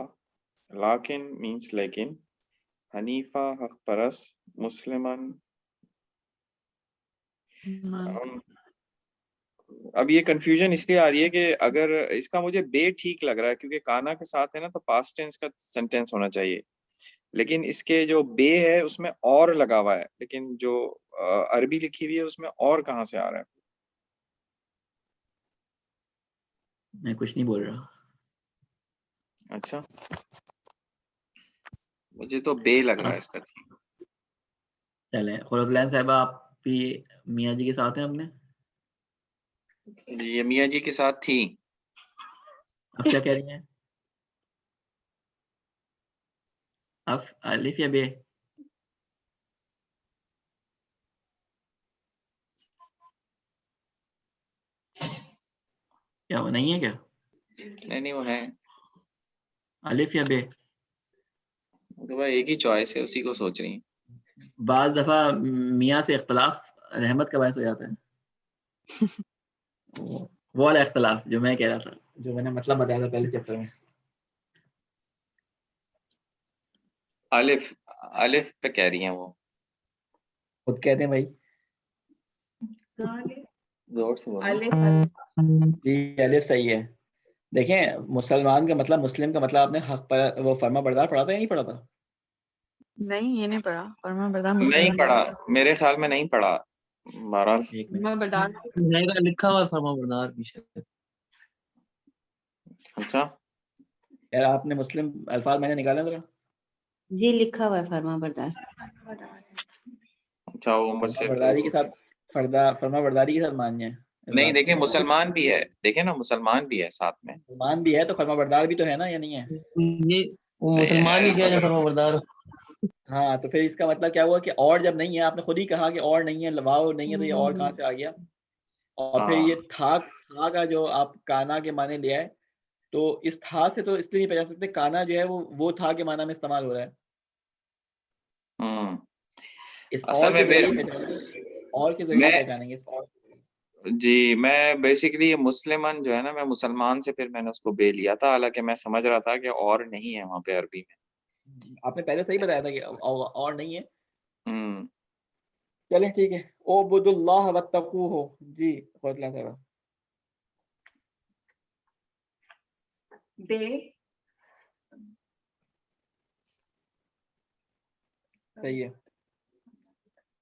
لیکن مینس لیکن. حنیفہ حق پرست. مسلمان. اب یہ کنفیوژن اس لیے آ رہی ہے کہ اگر اس کا مجھے بے ٹھیک لگ رہا ہے کیونکہ کانا کے ساتھ ہے نا تو پاسٹ ٹینس کا سینٹینس ہونا چاہیے. لیکن اس کے جو بے ہے اس میں اور لگا ہوا ہے. لیکن جو عربی لکھی ہوئی ہے اس میں اور کہاں سے آ رہا ہے؟ میں کچھ نہیں بول رہا. اچھا مجھے تو بے لگ رہا ہے اس کا. چلیں. قرۃ العین صاحبہ آپ بھی میاں جی کے ساتھ ہیں اپنے؟ جی یہ میاں جی کے ساتھ تھی. اب کیا کہہ رہی ہیں؟ الف یا بے؟ کیا وہ نہیں ہے کیا؟ نہیں وہ ہے. الف یا بے؟ تو بھائی ایک ہی چوائس ہے اسی کو سوچ رہی ہیں. بعض دفعہ میاں سے اختلاف رحمت کا باعث ہو جاتا ہے. وہ والا اختلاف جو میں کہہ رہا تھا. جو میں نے مطلب بتایا تھا پہلے چیپٹر میں. الف پہ کہہ رہی ہیں وہ. خود کہتے ہیں بھائی. زور سے بولو. جی الف صحیح ہے. دیکھیں مسلمان کا مطلب مسلم کا مطلب آپ نے حق پر وہ فرما بردار پڑھا تھا یا نہیں پڑھا تھا؟ نہیں یہ نہیں پڑھا. فرما بردار نہیں مسلمان پڑھا, میرے خیال میں نہیں پڑھا. بہرحال ایک منٹ. فرما بردار نہیں کا لکھا ہوا ہے فرما بردار پیچھے. اچھا یار آپ نے مسلم الفاظ میں نے نکالا ذرا. جی لکھا ہوا ہے فرما بردار. اچھا وہ مجھ سے فرما برداری کے ساتھ فرما برداری کے ساتھ مانیے. نہیں. دیکھیں مسلمان بھی ہے, دیکھیں نا مسلمان بھی ہے ساتھ میں. مسلمان بھی ہے تو فرما بردار بھی تو ہے نا یا نہیں ہے؟ یہ وہ مسلمان ہی کیا جو فرما بردار. ہاں تو پھر اس کا مطلب کیا ہوا کہ اور جب نہیں ہے, آپ نے خود ہی کہا کہ اور نہیں ہے, لواؤ نہیں ہے, تو یہ اور کہاں سے آ گیا؟ اور پھر یہ تھا کا جو آپ کانا کے معنی لیا ہے, تو اس تھا سے تو اس لیے نہیں پہچان سکتے کانا جو ہے وہ تھا کے معنی میں استعمال ہو رہا ہے. اس اصل اور میں کے ذریعے اور کے ذریعے پہچانیں گے. اس اور جی میں بیسیکلی مسلمان جو ہے نا, میں مسلمان سے پھر میں نے اس کو بے لیا تھا, حالانکہ میں سمجھ رہا تھا کہ اور نہیں ہے وہاں پہ عربی میں. آپ نے پہلے صحیح بتایا تھا کہ اور نہیں ہے. ہوں چلیں ٹھیک ہے. اعبدوا اللہ واتقوہ. جی فضلہ صاحبہ. صحیح ہے.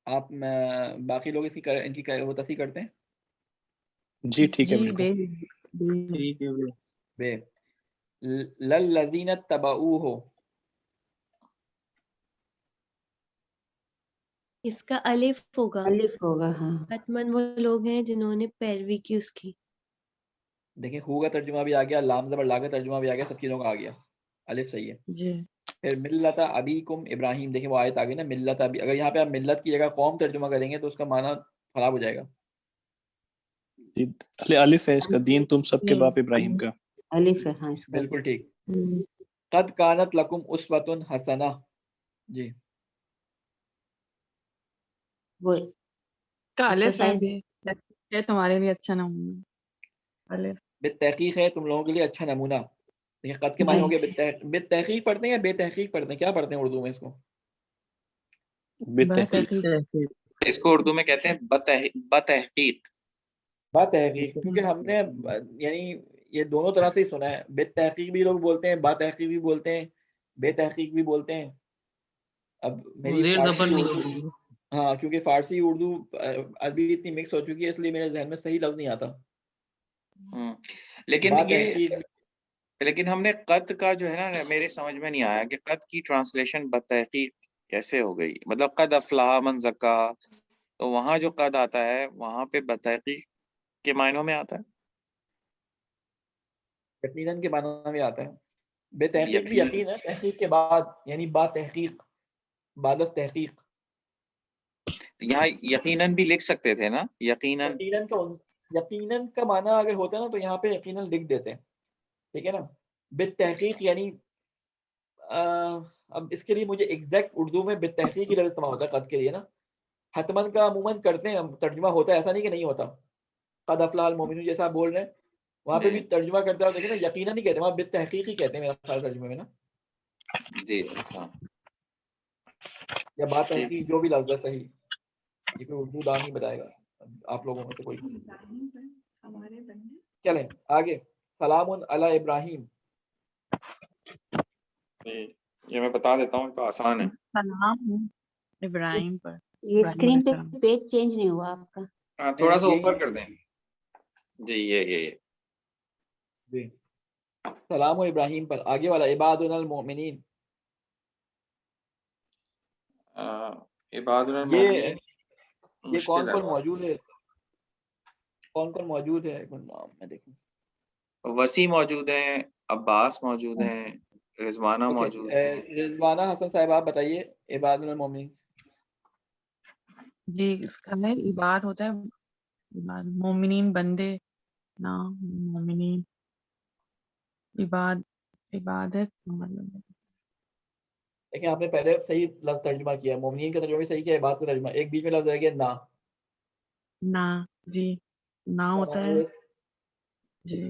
آپ باقی لوگ ان کی وہ تصحیح کرتے ہیں. جی ٹھیک ہے جی بالکل. ٹھیک ہے بے للذین اتبعوہ. اس کا الف ہوگا. الف ہوگا. ہاں حتمن وہ لوگ ہیں جنہوں نے پیروی کی اس کی. دیکھیں ہو کا ترجمہ بھی آ گیا, لام زبر لا کا ترجمہ بھی آ گیا, سب چیزوں کا آ گیا. الف صحیح ہے. جی. پھر ملت ابیکم ابراہیم. دیکھیں وہ آیت آ گئی نا ملت ابی. اگر یہاں پہ آپ ملت کی جگہ قوم ترجمہ کریں گے تو اس کا معنی خراب ہو جائے گا. الف ہے اس کا, دین تم سب کے باپ ابراہیم کا. الف ہے. ہاں اس کا بالکل ٹھیک. قد کانت لکم اسوۃ حسنہ. جی وہ کا الف ہے ایکسرسائز. بھی تمہارے لیے اچھا نمونہ. الف بالتحقیق ہے تم لوگوں کے لیے اچھا نمونہ. دیکھیں قد کے معنی جی. ہو گئے بالتحقیق پڑھتے ہیں یا بے تحقیق پڑھتے ہیں, کیا پڑھتے ہیں اردو میں اس کو؟ بالتحقیق. ہے. اس کو اردو میں کہتے ہیں بتحقیق. بات تحقیق, کیونکہ ہم نے یعنی یہ دونوں طرح سے ہی سنا ہے. بے تحقیق بھی لوگ بولتے ہیں, با تحقیق بھی بولتے ہیں, بے تحقیق بھی بولتے ہیں. اب میری زیر فارسی زبر نہیں اردو, ہوگی. ہاں کیونکہ فارسی اردو عربی اتنی مکس ہو چکی ہے, اس لیے میرے ذہن میں صحیح لفظ نہیں آتا. لیکن با یہ تحقیق لیکن ہم نے قد کا جو ہے نا, میرے سمجھ میں نہیں آیا کہ قد کی ٹرانسلیشن بتحقیق کیسے ہو گئی. مطلب قد افلح من زکا, تو وہاں جو قد آتا ہے وہاں پہ بتحقیق کے معنوں میں آتا ہے. یقیناً کے معنی میں آتا ہے. بے تحقیق بھی یقین. یقین ہے, تحقیق کے بعد یعنی با تحقیق, بعد از تحقیق. یہاں یقیناً بھی لکھ سکتے تھے نا, یقیناً. یقیناً کا معنی اگر ہوتا ہے نا تو یہاں پہ یقیناً لکھ دیتے ہیں. ٹھیک ہے نا. بالتحقیق یعنی اب اس کے لیے مجھے ایگزیکٹ اردو میں بالتحقیق کی لفظ استعمال ہوتا ہے قد کے لیے نا. حتمن کا عموماً کرتے ہیں ترجمہ ہوتا ہے, ایسا نہیں کہ نہیں ہوتا. قد افلح المؤمنون جیسا آپ بول رہے ہیں, وہاں پہ بھی ترجمہ کرتے ہیں, دیکھیں نا یقیناً نہیں کہتے, وہاں بالتحقیق ہی کہتے ہیں میرا خیال ترجمے میں نا. جی اچھا یا بات تحقیق جو بھی لفظ ہے صحیح, یہ کوئی اردو دان نہیں بتائے گا آپ لوگوں میں سے کوئی. چلیں آگے. سلام علی ابراہیم. یہ میں بتا دیتا ہوں, تو آسان ہے. سلام ابراہیم پر. یہ اسکرین پہ پیج چینج نہیں ہوا آپ کا. تھوڑا سا اوپر کر دیں. جی یہ جی سلام و ابراہیم پر. آگے والا عباد المؤمنین. عباد المؤمنین یہ کون مشکل ہے. کون موجود ہے, کون کون موجود ہے؟ میں دیکھوں. وسیع موجود ہیں, عباس موجود ہیں, رضوانہ موجود ہیں. رضوانہ حسن صاحب آپ بتائیے عباد المؤمنین. جی اس کا ہے عباد ہوتا ہے, عباد مومنین بندے, نام مومنین, عبادت. دیکھیں آپ نے پہلے صحیح لفظ ترجمہ کیا, مومنین کا ترجمہ بھی صحیح کیا, عباد کا ترجمہ, ایک بیچ میں لفظ رہ گیا نا. نا. جی نا ہوتا ہے. جی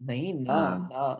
نہیں نا نا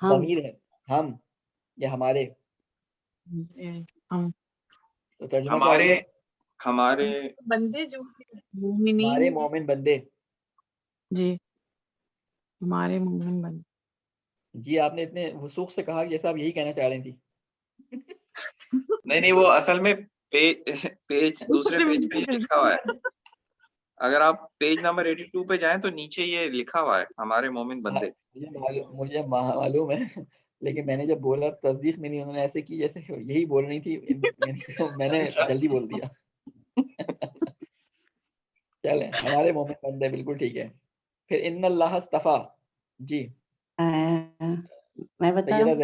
ضمیر ہے ہم یا ہمارے ہم تو ترجمہ کیا ہو گیا ہمارے بندے جو ہمارے مومنین مومن بندے جی ہمارے مومن بندے جی آپ نے اتنے وثوق سے کہا جیسا آپ یہی کہنا چاہ رہی تھی نہیں وہ اصل میں پیج دوسرے پیج پہ یہ لکھا ہوا ہے. اگر آپ پیج نمبر 82 پہ جائیں تو نیچے یہ لکھا ہوا ہے ہمارے مومن بندے. مجھے معلوم ہے لیکن میں نے جب بولا تصدیق میں نہیں انہوں نے ایسے کی جیسے یہی بول رہی تھی میں نے جلدی بول دیا. چلیں ہمارے مومن بندے بالکل ٹھیک ہے. پھر ان اللہ اصطفیٰ جی میں بتاؤں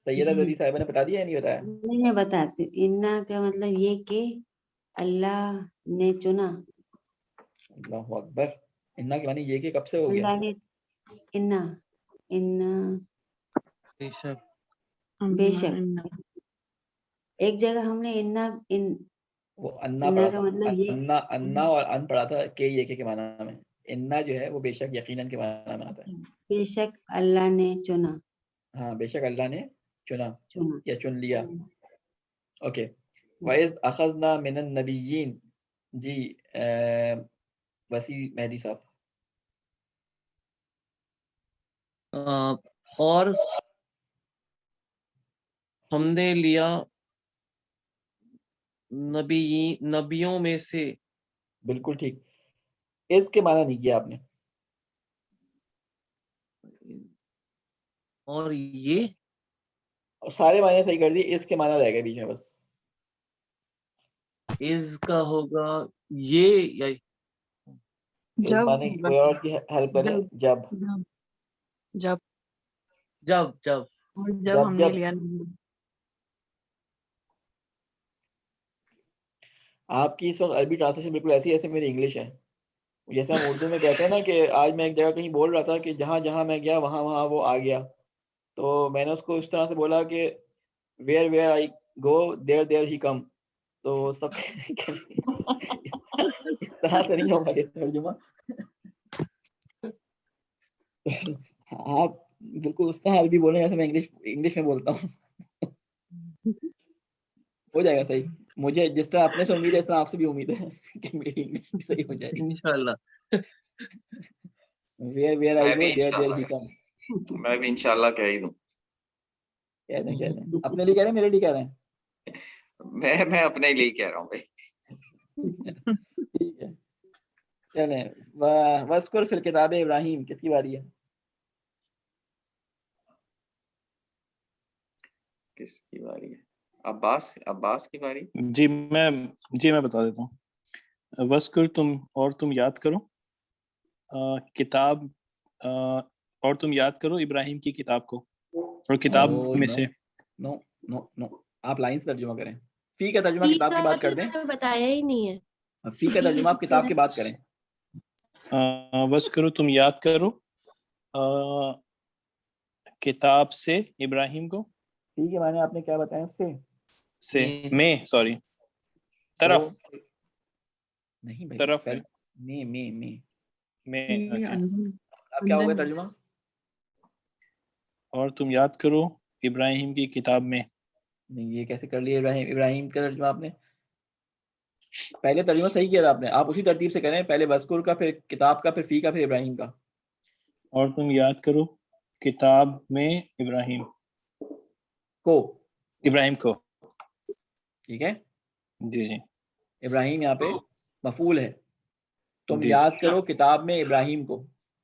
سیدہ زیدی صاحبہ نے بتا دیا یا نہیں بتایا؟ نہیں میں بتاتی ہوں. انا کا مطلب یہ کہ اللہ نے چنا. اللہ اکبر. انا کے معنی یہ کہ کب سے ہو گیا؟ اللہ نے انا بے شک بے شک ایک جگہ ہم نے وہ انا انا پڑھا کا تھا مطلب یہ انا اور ان پڑھا تھا کہ یہ کے معنی میں. انا جو ہے وہ بے شک یقیناً کے معنی میں آتا ہے. بے شک اللہ نے چنا. ہاں بے شک اللہ نے چنا چنا یا چن لیا. اوکے. وَإِذْ أَخَذْنَا مِنَ النَّبِيِّينَ جی وسیع مہدی صاحب. اور ہم نے لیا نبیوں میں سے. بالکل ٹھیک. اس کے معنی نہیں کیا آپ نے. اور یہ سارے معنی صحیح کر دیے, اس کے معنی رہ گئے بیچ میں بس. اس کا ہوگا یہ یا اس جب معنی کوئی اور کی ہیلپ کریں. جب جب جب جب اور جب ہم نے لیا آپ کی اس وقت عربی ٹرانسلیشن بالکل ایسی ایسے میری انگلش ہے. جیسے ہم اردو میں کہتے ہیں نا کہ آج میں ایک جگہ کہیں بول رہا تھا کہ جہاں جہاں میں گیا وہاں وہاں وہ آ گیا, تو میں نے اس کو اس طرح سے بولا کہ ویئر ویئر آئی گو دیر دیر ہی کم. تو سب اس طرح سے نہیں ہوگا یہ ترجمہ. آپ بالکل اس طرح عربی بولیں جیسے میں انگلش میں بولتا ہوں. ہو جائے گا صحیح. مجھے جس طرح اپنے سے امید ہے اس طرح آپ سے بھی امید ہے کہ میری انگلش بھی صحیح ہو جائے گی. انشاءاللہ. ویئر آئی گو دیر دیر ہی کم. میں بھی انشاءاللہ کہہ ہی دوں. کہہ دیں اپنے لیے کہہ رہے ہیں میرے لیے کہہ رہے ہیں؟ میں اپنے لیے کہہ رہا ہوں بھائی. ٹھیک ہے چلیں. وَاذْكُرْ فِي الْكِتَابِ ابراہیم. کس کی باری ہے؟ کس کی باری ہے؟ عباس کی باری. جی میں بتا دیتا ہوں. وَاذْكُرْ تم یاد کرو کتاب اور تم یاد کرو ابراہیم کی کتاب کو اور کتاب میں سے. نو آپ لائن سے ترجمہ کریں. فی کا ترجمہ کتاب کی بات کر دیں. بتایا ہی نہیں ہے. فی کا ترجمہ آپ کتاب کی بات کریں. وَاذْكُرْ تم یاد کرو کتاب سے ابراہیم کو. فی کے معنی آپ نے کیا بتایا؟ سے میں سوری طرف نہیں بھائی طرف میں اب کیا ہوگا ترجمہ؟ اور تم یاد کرو ابراہیم کی کتاب میں. نہیں یہ کیسے کر لیا ابراہیم کا ترجمہ آپ نے؟ پہلے ترجمہ صحیح کیا آپ نے. آپ اسی ترتیب سے کریں, پہلے وذکر کا, پھر کتاب کا, پھر فی کا, پھر ابراہیم کا. اور تم یاد کرو کتاب میں ابراہیم کو. ٹھیک ہے جی ابراہیم یہاں پہ مفعول ہے. تم جی یاد کرو کتاب میں ابراہیم کو,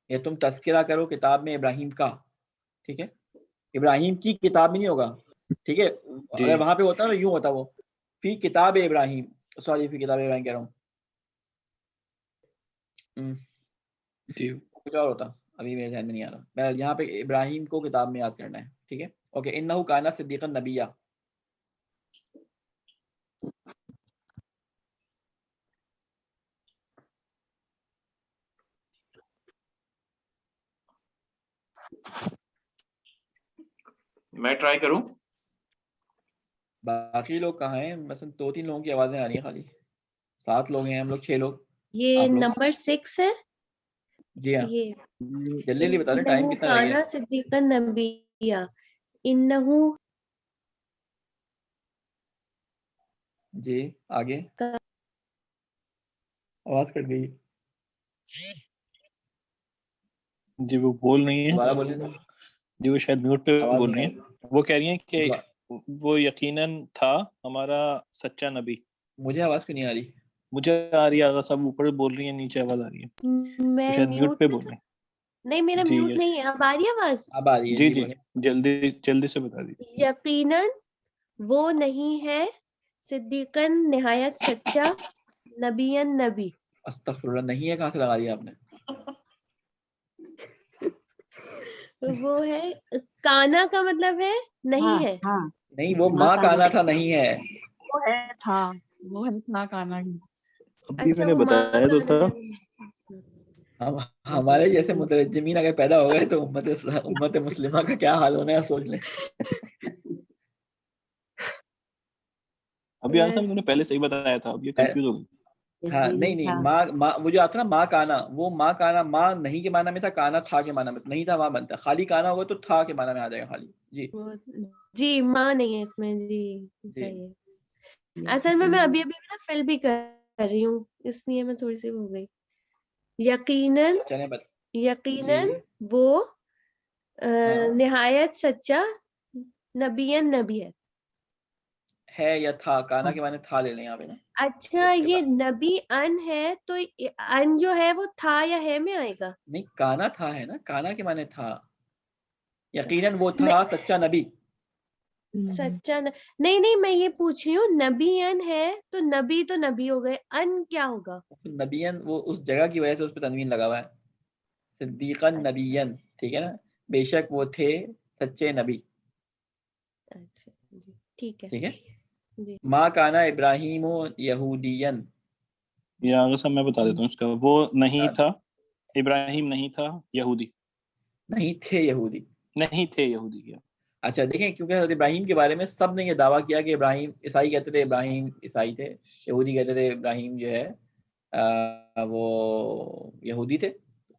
یا تم تذکرہ کرو کتاب میں ابراہیم کا. ٹھیک ہے, ابراہیم کی کتاب میں نہیں ہوگا. ٹھیک ہے, جی اگر وہاں پہ ہوتا نا یوں ہوتا وہ فی کتاب ابراہیم, سوری فی کتاب ابراہیم کہہ رہا ہوں. جی کچھ اور ہوتا, ابھی میرے ذہن میں نہیں آ رہا. یہاں پہ ابراہیم کو کتاب میں یاد کرنا ہے. ٹھیک ہے اوکے. انہ کان صدیقا نبیہ. میں ٹرائی کروں. باقی لوگ کہاں ہیں؟ مثلا 2-3 لوگوں کی آوازیں آ رہی ہیں خالی. 7 لوگ ہیں ہم لوگ, 6 لوگ. یہ آپ لوگ نمبر 6 ہے. جی ہاں یہ جلدی جلدی بتا دیں ٹائم انہو کتنا رہ گیا. کانا صدیقن نبیہ. انہو جی آگے آواز کٹ گئی. جی وہ بول رہی ہیں, دوبارہ بولیں. جی وہ شاید میوٹ پہ آواز بول نہیں رہی آ ہیں. رہی. وہ کہہ رہی ہیں کہ دوبارہ- وہ یقیناً تھا ہمارا سچا نبی. مجھے آواز کیوں نہیں آ رہی؟ مجھے آ رہی ہے آغا صاحب, اوپر بول رہی ہیں, نیچے آواز آ رہی ہے. وہ میں شاید میوٹ میوٹ پہ پہ بول تو رہی ہیں. نہیں, میرا جی میوٹ نہیں ہے. اب آ رہی ہے آواز؟ اب آ رہی ہے. جی جی جی بولیں. جلدی سے بتا دیجیے. یقیناً وہ نہیں ہے صدیقن نہایت سچا, نبیًا نبی. استغفر اللہ, نہیں ہے کہاں سے لگا دیا آپ نے؟ وہ ہے کانا کا مطلب ہے نہیں ہے. ہاں نہیں وہ ماں کانا تھا, نہیں ہے. وہ ہے تھا, وہ ہے تھا کانا ہی. ابھی میں اچھا نے وہ ماں بتایا تو کانا تھا. ہے. ہمارے جیسے مترجمین اگر پیدا ہو گئے تو امت مسلمہ کا کیا حال ہونا ہے سوچ لیں. ابھی آغا صاحب انہوں نے پہلے صحیح بتایا تھا, اب یہ کنفیوز ہو گئی. ہاں نہیں ماں وہ جو آتا نا ماں کانا, وہ ماں کانا ماں نہیں کے معنی میں تھا, کانا تھا کے معنی میں, نہیں تھا وہاں بنتا. خالی کانا ہوگا تو تھا کے معنی میں آ جائے گا خالی. جی جی ماں نہیں ہے اس میں. جی صحیح ہے. اصل میں ابھی نا فل بھی کر رہی ہوں, اس لیے میں تھوڑی سی ہو گئی. یقیناً چلیں یقیناً جی وہ ہاں نہایت سچا نبیًا نبی ہے یا تھا, کانا کے معنی تھا لے لیں یہاں پہ نا. اچھا یہ نبی ان ہے تو ان جو ہے وہ تھا یا ہے میں آئے گا؟ نہیں کانا تھا ہے نا, کانا کے معنی تھا. یقیناً وہ تھا سچا نبی. سچا نہیں میں یہ پوچھ رہی ہوں, نبی ان ہے تو نبی ہو گئے, ان کیا ہوگا؟ نبیین وہ اس جگہ کی وجہ سے اس پہ تنوین لگا ہوا ہے. صدیقاً نبیین, ٹھیک ہے نا, بے شک وہ تھے سچے نبی. اچھا جی ٹھیک ہے. ٹھیک ہے. جی ما کانا ابراہیم یہودین. یہ آغا صاحب میں بتا دیتا ہوں اس کا. وہ نہیں تھا, ابراہیم نہیں تھا یہودی. نہیں تھے یہودی. نہیں تھے یہودی. کیا اچھا دیکھیں, کیونکہ حضرت ابراہیم کے بارے میں سب نے یہ دعویٰ کیا کہ ابراہیم, عیسائی کہتے تھے ابراہیم عیسائی تھے, یہودی کہتے تھے ابراہیم جو ہے وہ یہودی تھے.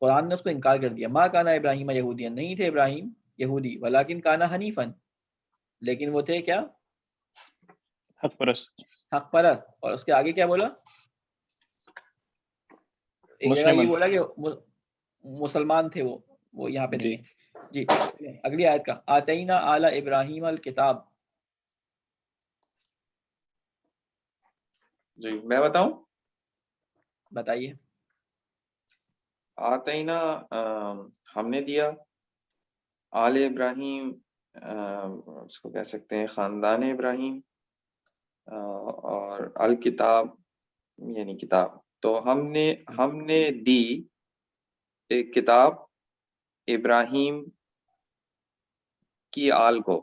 قرآن نے اس کو انکار کر دیا. ما کانا ابراہیم یہودی, نہیں تھے ابراہیم یہودی, ولیکن کانا حنیفن, لیکن وہ تھے کیا؟ حق پرست. حق پرست. اور اس کے آگے کیا بولا؟ ایک جگہ یہ مسلمان. بولا کہ مسلمان تھے وہ یہاں پہ نہیں جی ہے. جی اگلی آیت کا, آتینا آل ابراہیم الکتاب. جی میں بتاؤں, بتائیے. آتینا ہم نے دیا, آل ابراہیم اس کو کہہ سکتے ہیں خاندان ابراہیم, اور الکتاب یعنی کتاب. تو ہم نے دی ایک کتاب ابراہیم کی آل کو,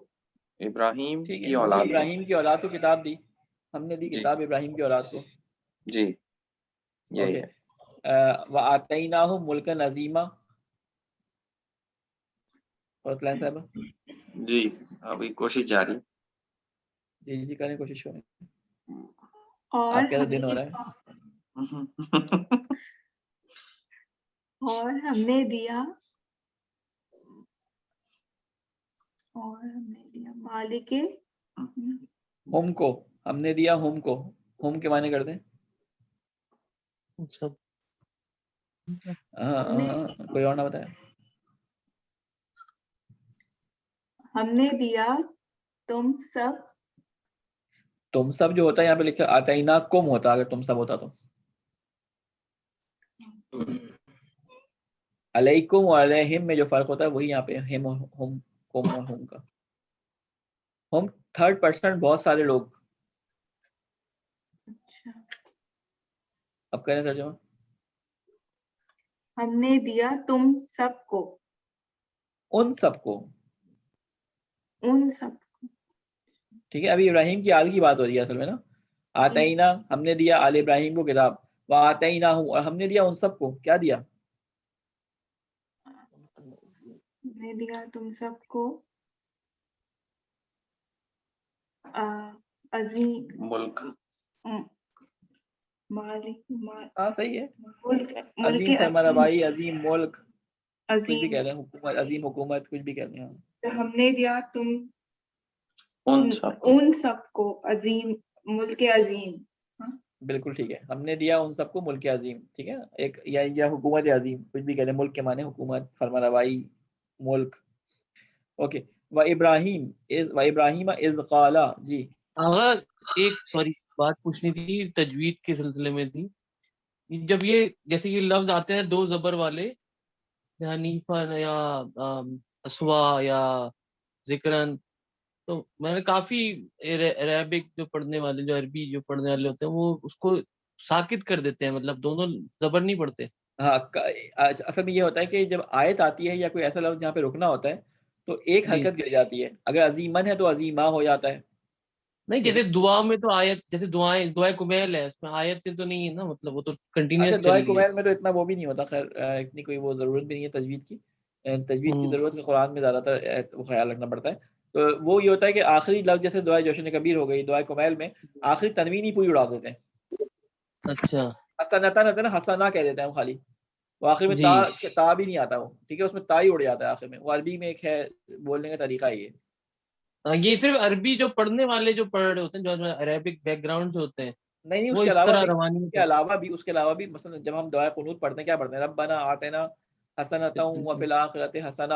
ابراہیم ٹھیک کی ہے, اولاد کو. ابراہیم کی اولاد کو کتاب دی, ہم نے دی جی کتاب ابراہیم کی اولاد کو. جی یہی اوکے. ہے. وآتیناہ ملکا عظیما. اور کلائن صاحب جی ابھی کوشش جاری. جی کریں, کوشش کریں. اور آپ کیا تو دن ہو رہا ہے. اور ہم نے دیا مالک ہم کو, ہم نے دیا ہم کو, ہم کے معنی کر دیں. سب کوئی اور نہ بتایا. ہم نے دیا تم سب جو ہوتا ہے یہاں پہ لکھا آتینا کم ہوتا, اگر تم سب ہوتا تو. علیکم و علیہم میں جو فرق ہوتا ہے وہی یہاں پہ ہم کم اور ہم کا. ہم تھرڈ پرسن بہت سارے لوگ. اب کریں ترجمہ. ہم نے دیا تم سب کو, ان سب کو. ان سب. ٹھیک ہے, ابھی ابراہیم کی آل کی بات ہو رہی ہے اصل میں نا. آتینا ہم نے دیا آل ابراہیم کو کتاب, وآتینا ہوں, اور ہم نے دیا ان سب کو. کیا دیا؟ ہم نے دیا تم سب کو عظیم ملک. مالک ہاں صحیح ہے, عظیم فرمانا بھائی، عظیم ملک، کچھ بھی عظیم کہہ لیں، حکومت، عظیم حکومت، کچھ بھی کہہ لیں. تو ہم نے دیا تم ان سب کو عظیم ملک عظیم. بالکل ٹھیک ہے، ہم نے دیا ان سب کو ملک عظیم. ٹھیک ہے، ایک یا حکومت عظیم، کچھ بھی کہہ لیں. ملک کے معنی حکومت، فرمانروائی، ملک. اوکے. و ابراہیم اذ قال. جی آغا ایک سوری بات پوچھنی تھی، تجوید کے سلسلے میں تھی. جب یہ جیسے یہ لفظ آتے ہیں دو زبر والے، حنیفہ یا اسوا یا ذکرن، تو میں نے کافی عربک جو پڑھنے والے، جو عربی جو پڑھنے والے ہوتے ہیں، وہ اس کو ساکت کر دیتے ہیں، مطلب دونوں زبر نہیں پڑھتے. ہاں، اصل میں یہ ہوتا ہے کہ جب آیت آتی ہے یا کوئی ایسا لفظ جہاں پہ رکنا ہوتا ہے تو ایک جی حرکت گر جاتی ہے. اگر عظیمن ہے تو عظیمہ ہو جاتا ہے. نہیں، جیسے دعا میں تو آیت، جیسے دعائیں کمیل ہے، اس میں آیتیں تو نہیں ہے نا، مطلب وہ تو اچھا، کنٹینیوس دعائے چل رہی ہے. کمیل میں تو اتنا وہ بھی نہیں ہوتا. خیر اتنی کوئی وہ ضرورت بھی نہیں ہے تجوید کی. تجوید کی ضرورت میں قرآن میں زیادہ تر وہ خیال رکھنا پڑتا ہے. تو وہ یہ ہوتا ہے کہ آخری لفظ جیسے دعائے جوشن کبیر ہو گئی، دعائے کمیل میں آخری تنوین ہی پوری اڑا دیتے ہیں. اچھا حسنتا رہتا ہے نا، حسنا کہہ دیتے ہیں ہم خالی. وہ آخر میں جی. تا بھی نہیں آتا وہ. ٹھیک ہے، اس میں تا ہی اڑ جاتا ہے آخر میں. وہ عربی میں ایک ہے بولنے کا طریقہ یہ. یہ صرف عربی جو پڑھنے والے جو پڑھ رہے ہوتے ہیں، جو عربک بیک گراؤنڈ سے ہوتے ہیں، نہیں، وہ اس کے اس علاوہ طرح بھی روانی اس کے علاوہ بھی مثلا جب ہم دعائے قنوت پڑھتے ہیں کیا پڑھتے ہیں؟ ربنا آتنا حسنۃ وفی الآخرۃ حسنہ.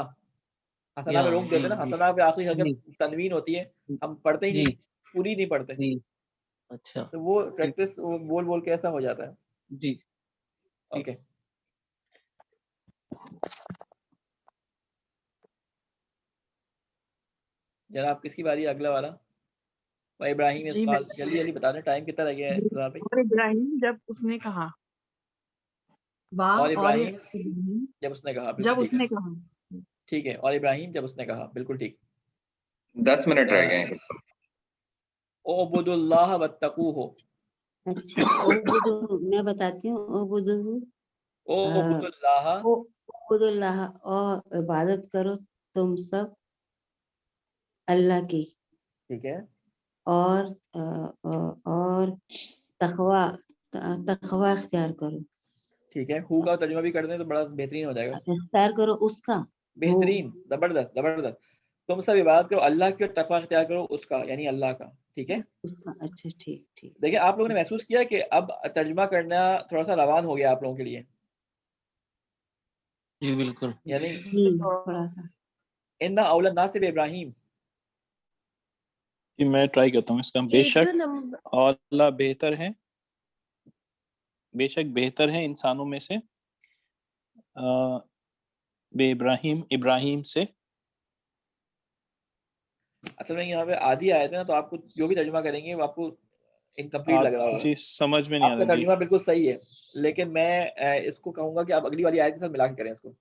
حسنہ یا پہ روک جی دیتے ہیں نا، جی حسنہ پہ آخری جی حرکت تنوین ہوتی ہے، ہم پڑھتے ہی جی نہیں، پوری نہیں پڑھتے. جی. اچھا تو وہ ٹھیک. پریکٹس بول بول کے ایسا ہو جاتا ہے. جی اوکے. جناب کس کی باری ہے؟ اگلا والا. وہ ابراہیم جی اسقال. جلدی جلدی بتا دیں، ٹائم کتنا رہ گیا ہے صاحب؟ اور ابراہیم جب اس نے کہا اور اور ابراہیم جب اس نے کہا. بالکل جب اس ٹھیک ہے، نے کہا ٹھیک ہے. اور ابراہیم جب اس نے کہا. بالکل ٹھیک. 10 منٹ رہ گئے ہیں. اعبدوا اللہ واتقوہ. اچھا میں بتاتی ہوں. اعبدوا اللہ. اعبدوا اللہ، اور عبادت کرو تم سب اللہ کی، ٹھیک ہے. اور تقوی اختیار کرو. ٹھیک ہے. ہو کا ترجمہ بھی کر دیں تو بڑا بہترین ہو جائے گا. اختیار کرو اس کا. بہترین، زبردست زبردست. تم سب عبادت کرو اللہ کی اور تقوی اختیار کرو اس کا، یعنی اللہ کا. ٹھیک ہے. اس کا. اچھا ٹھیک ٹھیک. دیکھیں آپ لوگوں نے محسوس کیا کہ اب ترجمہ کرنا تھوڑا سا روان ہو گیا آپ لوگوں کے لیے. جی بالکل. یعنی تھوڑا سا. ان اول الناس بابراہیم. کہ میں ٹرائی کرتا ہوں اس کا. بے ایک شک جو نمبر اللہ بہتر ہے، بے شک بہتر ہے انسانوں میں سے بے ابراہیم سے. اصل میں یہاں پہ آدھی آئے تھے نا، تو آپ کو جو بھی ترجمہ کریں گے وہ آپ کو انکمپلیٹ لگ رہا ہوگا. جی سمجھ میں نہیں آپ آ کا رہا. جی ترجمہ بالکل صحیح ہے، لیکن میں اس کو کہوں گا کہ آپ اگلی والی آیت کے ساتھ ملا کے کریں اس کو.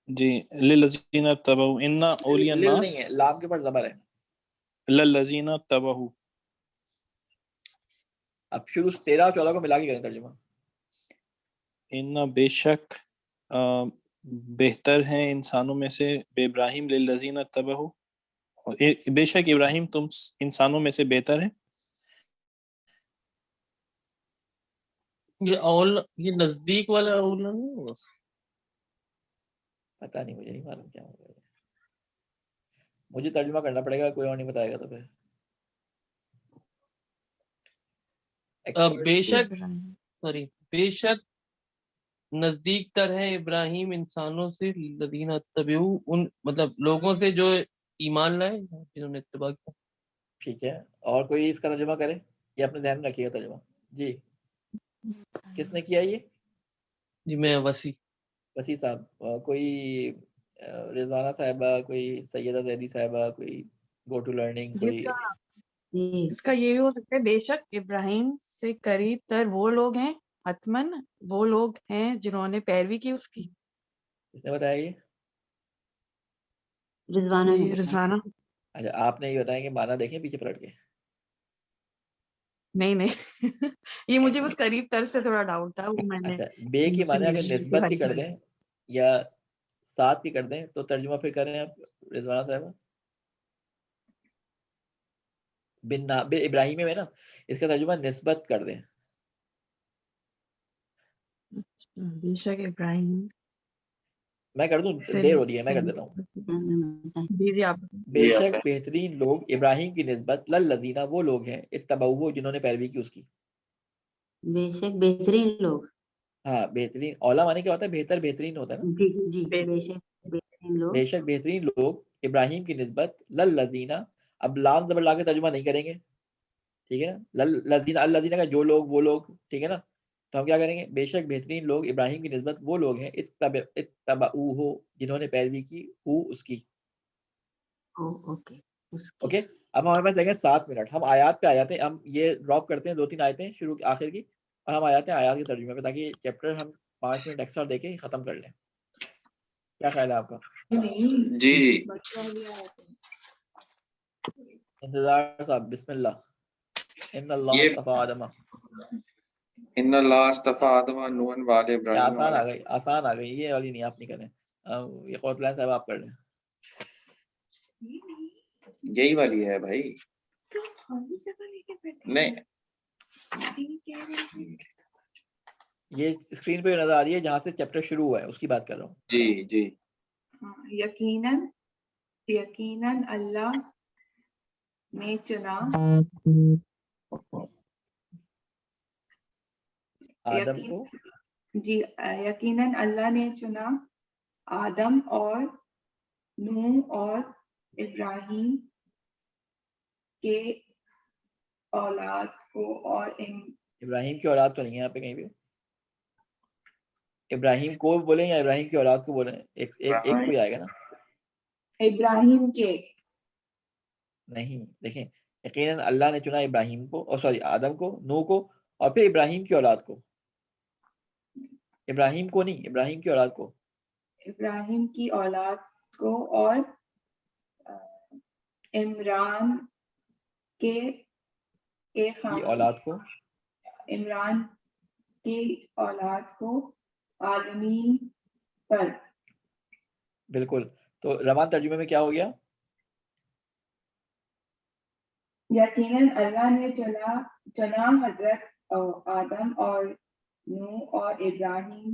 جی. للذین تبعوا ان اولیاء لل الناس، نہیں ہے، لام کے اوپر زبر ہے. للذین تبعوا. اب شروع 13 اور 14 کو ملا کے کریں ترجمہ. ان بے شک بہتر ہیں انسانوں میں سے بے ابراہیم للذین تبعوا، بے شک ابراہیم تم انسانوں میں سے بہتر ہے. یہ نزدیک والا اول نہیں ہوگا؟ پتہ نہیں، مجھے نہیں معلوم کیا ہوگا. مجھے ترجمہ کرنا پڑے گا، کوئی اور نہیں بتائے گا تو پھر. بے شک سوری بے شک نزدیک تر ہے ابراہیم انسانوں سے الذین اتبعوا، ان مطلب لوگوں سے جو ایمان لائے، جنہوں نے اتباع کیا. ٹھیک ہے. اور کوئی اس کا ترجمہ کرے یا اپنے ذہن میں رکھیے گا ترجمہ. جی کس نے کیا یہ؟ جی میں وسیع. وسیع صاحب. کوئی رضوانہ صاحبہ، کوئی سیدہ زیدی صاحبہ، کوئی گو ٹو لرننگ، کوئی. اس کا یہ بھی ہو سکتا ہے بے شک ابراہیم سے قریب تر وہ لوگ ہیں، حتمن وہ لوگ ہیں جنہوں نے پیروی کی اس کی. کس نے بتایا یہ؟ رضوانہ نے جی بتایا. رضوانہ. اچھا آپ نے یہ بتائیں کہ معنی دیکھیں پیچھے پلٹ کے. نہیں یہ مجھے بس قریب تر سے تھوڑا ڈاؤٹ تھا، وہ میں نے اچھا بے کی معنی اگر نسبت کی کر دیں یا ساتھ کی کر دیں تو ترجمہ پھر کریں آپ رضوانہ صاحبہ. بے ابراہیم میں نا اس کا ترجمہ نسبت کر دیں. بے شک ابراہیم میں کر دوں؟ دیر ہو رہی ہے، میں کر دیتا ہوں. جی آپ بے شک بہترین لوگ ابراہیم کی نسبت للذین وہ لوگ ہیں اتبعوہ جنہوں نے پیروی کی اس کی. بے شک بہترین لوگ. ہاں بہترین، اولا معنی کیا ہوتا ہے؟ بہتر، بہترین ہوتا ہے نا. جی جی بے شک بہترین لوگ. بے شک بہترین لوگ ابراہیم کی نسبت للذین، اب لام زبر لا کے ترجمہ نہیں کریں گے، ٹھیک ہے نا. للذین، الذین کا جو لوگ وہ لوگ، ٹھیک ہے نا. تو ہم کیا کریں گے؟ بے شک بہترین لوگ ابراہیم کی نسبت وہ لوگ ہیں اتبعوہ جنہوں نے پیروی کی اس کی. Okay okay. اب ہمارے پاس لگے 7 منٹ، ہم آیات پہ آ جاتے ہیں. ہم یہ ڈراپ کرتے ہیں 2-3 آیتیں شروع آخر کی، اور ہم آ جاتے ہیں آیات کے ترجمے پہ، تاکہ چیپٹر ہم 5 منٹ ایکسٹرا دے کے ختم کر لیں. کیا خیال ہے آپ کا؟ جی جی انتظار صاحب بسم اللہ. ان اللہ اصطفیٰ آدم. ان اللہ اصطفیٰ آدم و نوح و آل یہ ابراہیم آسان آ گئی، آسان آ گئی. یہ والی نہیں، آپ نہیں کریں. یہ قوتلین صاحب آپ کر لیں. یہی والی ہے بھائی. نہیں یہ اسکرین پہ نظر آ رہی ہے جہاں سے چیپٹر شروع ہوا ہے، اس کی بات کر رہا ہوں. جی جی. یقیناً اللہ نے چنا آدم کو. جی یقیناً اللہ نے چنا آدم اور نوح اور ابراہیم کے اولاد کو اور ابراہیم کی اولاد تو نہیں ہے یہاں پہ کہیں بھی. ابراہیم کو بولیں یا ابراہیم کی اولاد کو بولیں؟ ایک کوئی آئے گا نا. ابراہیم کے نہیں، دیکھیں یقیناً اللہ نے چنا ابراہیم کو، اور سوری آدم کو، نوح کو، اور پھر ابراہیم کی اولاد کو. ابراہیم کو نہیں، ابراہیم کی اولاد کو. ابراہیم کی اولاد کو اور عمران کے کی اولاد کو. عمران کی اولاد کو عالمین پر. بالکل. تو روان ترجمے میں کیا ہو گیا؟ یقیناً اللہ نے چنا حضرت آدم اور نوح اور ابراہیم.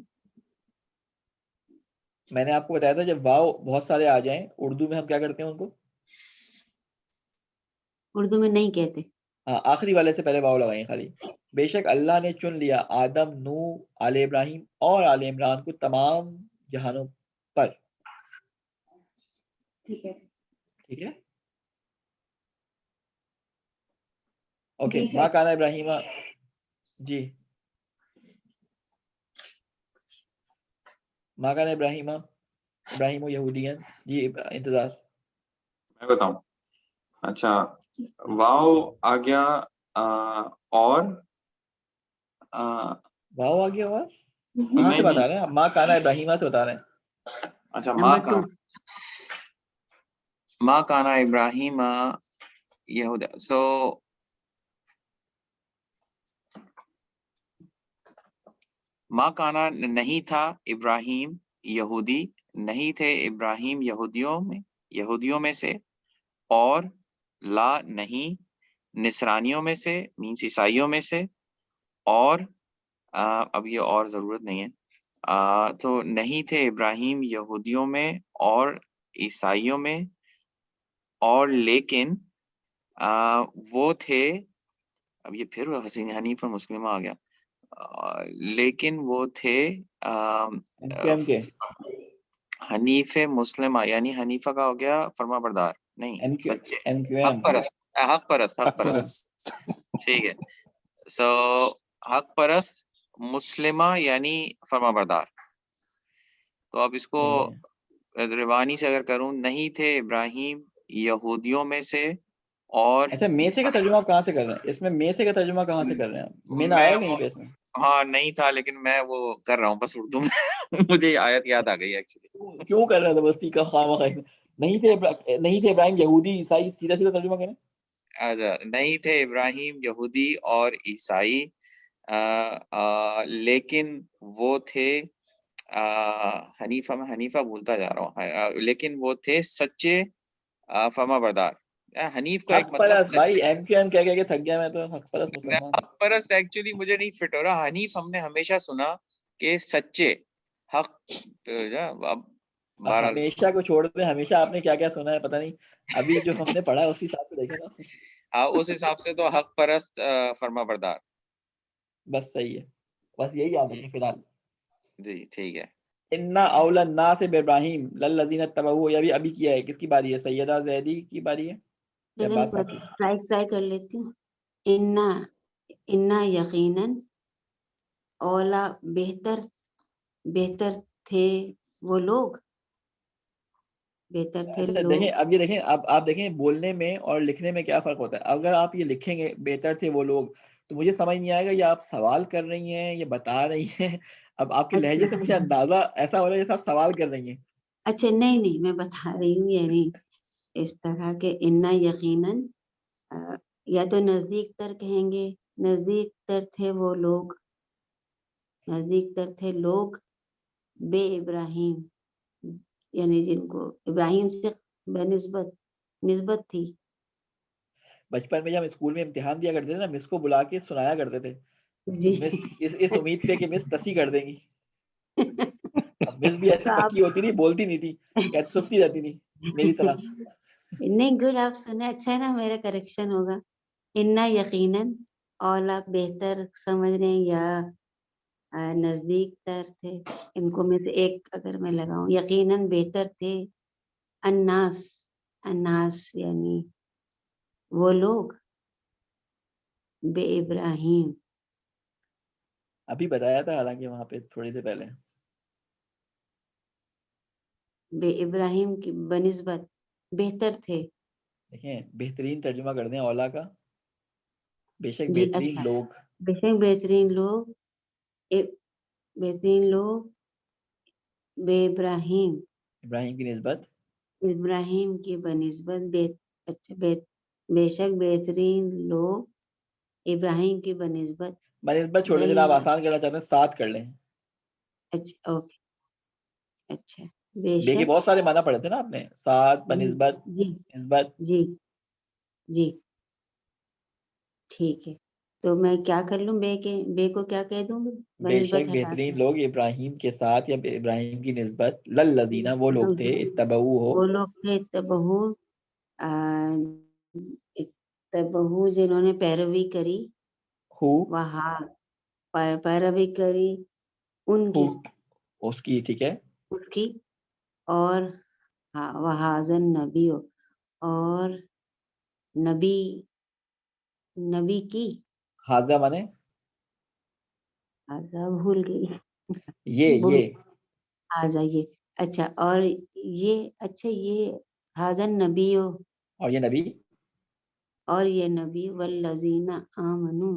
میں نے آپ کو بتایا تھا جب واو بہت سارے آ جائیں اردو میں ہم کیا کرتے ہیں ان کو؟ اردو میں نہیں کہتے. ہاں، آخری والے سے پہلے واو لگائیں خالی. بے شک اللہ نے چن لیا آدم، نوح، آل ابراہیم اور آل عمران کو تمام جہانوں پر. ٹھیک ہے اوکے. جی سر. ماں کانا ابراہیم. جی ماں کانا ابراہیم و یہودین. جی انتظار. میں بتاؤں. اچھا واو آ گیا اور واو آ گیا. اور کہاں سے بتا رہے ہیں؟ ماں کانا ابراہیم سے بتا رہے ہیں. اچھا ماں کانا ابراہیم یہودا. سو ماں کانا نہیں تھا ابراہیم یہودی، نہیں تھے ابراہیم یہودیوں میں سے، اور لا نہیں نصرانیوں میں سے، مینس عیسائیوں میں سے، اور اب یہ اور ضرورت نہیں ہے. تو نہیں تھے ابراہیم یہودیوں میں اور عیسائیوں میں، اور لیکن وہ تھے. اب یہ پھر حنیف اور مسلمہ آ گیا. لیکن وہ تھے حنیف مسلمہ، یعنی حنیفہ کا ہو گیا فرما بردار، نہیں سچے، حق پرست. ٹھیک ہے. سو حق پرست مسلمہ یعنی فرما بردار. تو اب اس کو روانی سے اگر کروں، نہیں تھے ابراہیم یہودیوں میں سے، اور اچھا میں سے کا ترجمہ کہاں سے کر رہے ہیں؟ اس میں میں سے کا ترجمہ کہاں سے کر رہے ہیں؟ میں آیا کہیں پہ اس میں؟ ہاں نہیں تھا، لیکن میں وہ کر رہا ہوں بس اردو میں. مجھے آیت یاد آ گئی ایکچولی. کیوں کر رہے تھے بستی کا خواہ؟ نہیں تھے ابراہیم یہودی عیسائی، سیدھا سیدھا ترجمہ کریں. اچھا نہیں تھے ابراہیم یہودی اور عیسائی، لیکن وہ تھے میں حنیفہ بھولتا جا رہا ہوں، لیکن وہ تھے سچے فرما بردار. حنیف کا ایک حق مطلب پرست. بھائی ایم کیو ایم کہہ کہ تھک گیا میں تو. حق پرست مسلمان. حق پرست ایکچولی مجھے نہیں فٹ ہو رہا. حنیف ہم نے ہمیشہ سنا کہ سچے حق اب اب بہرحال ہمیشہ کو چھوڑ دیں, ہمیشہ آپ نے کیا کیا سنا ہے پتہ نہیں, ابھی جو ہم نے پڑھا ہے اس حساب سے دیکھیں نا. اس حساب سے تو حق پرست فرما بردار. بس صحیح ہے, بس یہی یاد رکھیں فی الحال. جی ٹھیک ہے. انا اول الناس بابراہیم للذین اتبعوہ, یہ ابھی کیا ہے, کس کی باری ہے؟ سیدہ زیدی کی باری ہے یا چلیں بادشاہ کی؟ ٹرائی کر لیتی ہوں. انا یقیناً اولا بہتر تھے وہ لوگ, بہتر تھے اچھا لوگ. دیکھیں, اب یہ دیکھیں, اب آپ دیکھیں بولنے میں اور لکھنے میں کیا فرق ہوتا ہے. اگر آپ یہ لکھیں گے بہتر تھے وہ لوگ, تو مجھے سمجھ نہیں آئے گا یہ آپ سوال کر رہی ہیں یہ بتا رہی ہیں. اب آپ کے لہجے سے مجھے اندازہ ایسا ہو رہا ہے جیسے آپ سوال کر رہی ہیں. اچھا نہیں میں بتا رہی ہوں, یعنی اس طرح کے انا یقیناً یا تو نزدیک تر کہیں گے, نزدیک تر تھے وہ لوگ, نزدیک تر تھے لوگ بے ابراہیم, یعنی جن کو ابراہیم سے نسبت تھی. بچپن میں جب اسکول میں امتحان دیا کرتے تھے نا, مس کو بلا کے سنایا کرتے تھے, جی مس اس امید پہ کہ مس تصحیح کر دیں گی. اب مس بھی ایسی تو آپ پکی ہوتی نہیں, بولتی نہیں تھی, کہتی سنتی رہتی تھی میری طرح. نہیں گڈ, آپ سنے, اچھا ہے نا, میرا کریکشن ہوگا. انا یقیناً اولا بہتر سمجھ رہے ہیں یا نزدیک تر تھے, ان کو میں سے ایک اگر میں لگاؤں, یقیناً بہتر تھے الناس یعنی وہ لوگ بے ابراہیم. ابھی بتایا تھا حالانکہ وہاں پہ تھوڑی دیر پہلے. بے ابراہیم کی بنسبت بہتر تھے. دیکھیں بہترین ترجمہ کر دیں اولا کا, بے شک جی بہترین اچھا, لوگ. بے شک بہترین لوگ بے ابراہیم ابراہیم کی نسبت, ابراہیم کی بنسبت اچھا بے شک بہترین لوگ ابراہیم کی بنسبت. بنسبت چھوڑ دیں, جناب آسان کرنا چاہتے ہیں ساتھ کر لیں. اچھا اوکے, اچھا بے دیکھیے شک, بہت سارے معنی پڑھے تھے نا آپ نے, ساتھ بنسبت جی نسبت. جی ٹھیک ہے. تو میں کیا کر لوں, بے کو کیا کہہ دوں, بے بنسبت شک ہٹا بہترین دوں. لوگ ابراہیم کے ساتھ یا ابراہیم کی نسبت للذین وہ لوگ تھے اتبعوہ ہو, وہ لوگ تھے اتبعوہ جنہوں نے پیروی کری, ہو پیروی کری ان کی, اس کی, ٹھیک ہے, اس کی, اور وحاظن نبی, اور نبی کی, حاضہ مانے بھول گئی, یہ حاضہ یہ, اچھا, اور یہ حاضن نبی, اور یہ نبی, اور یہ نبی والذین آمنوا.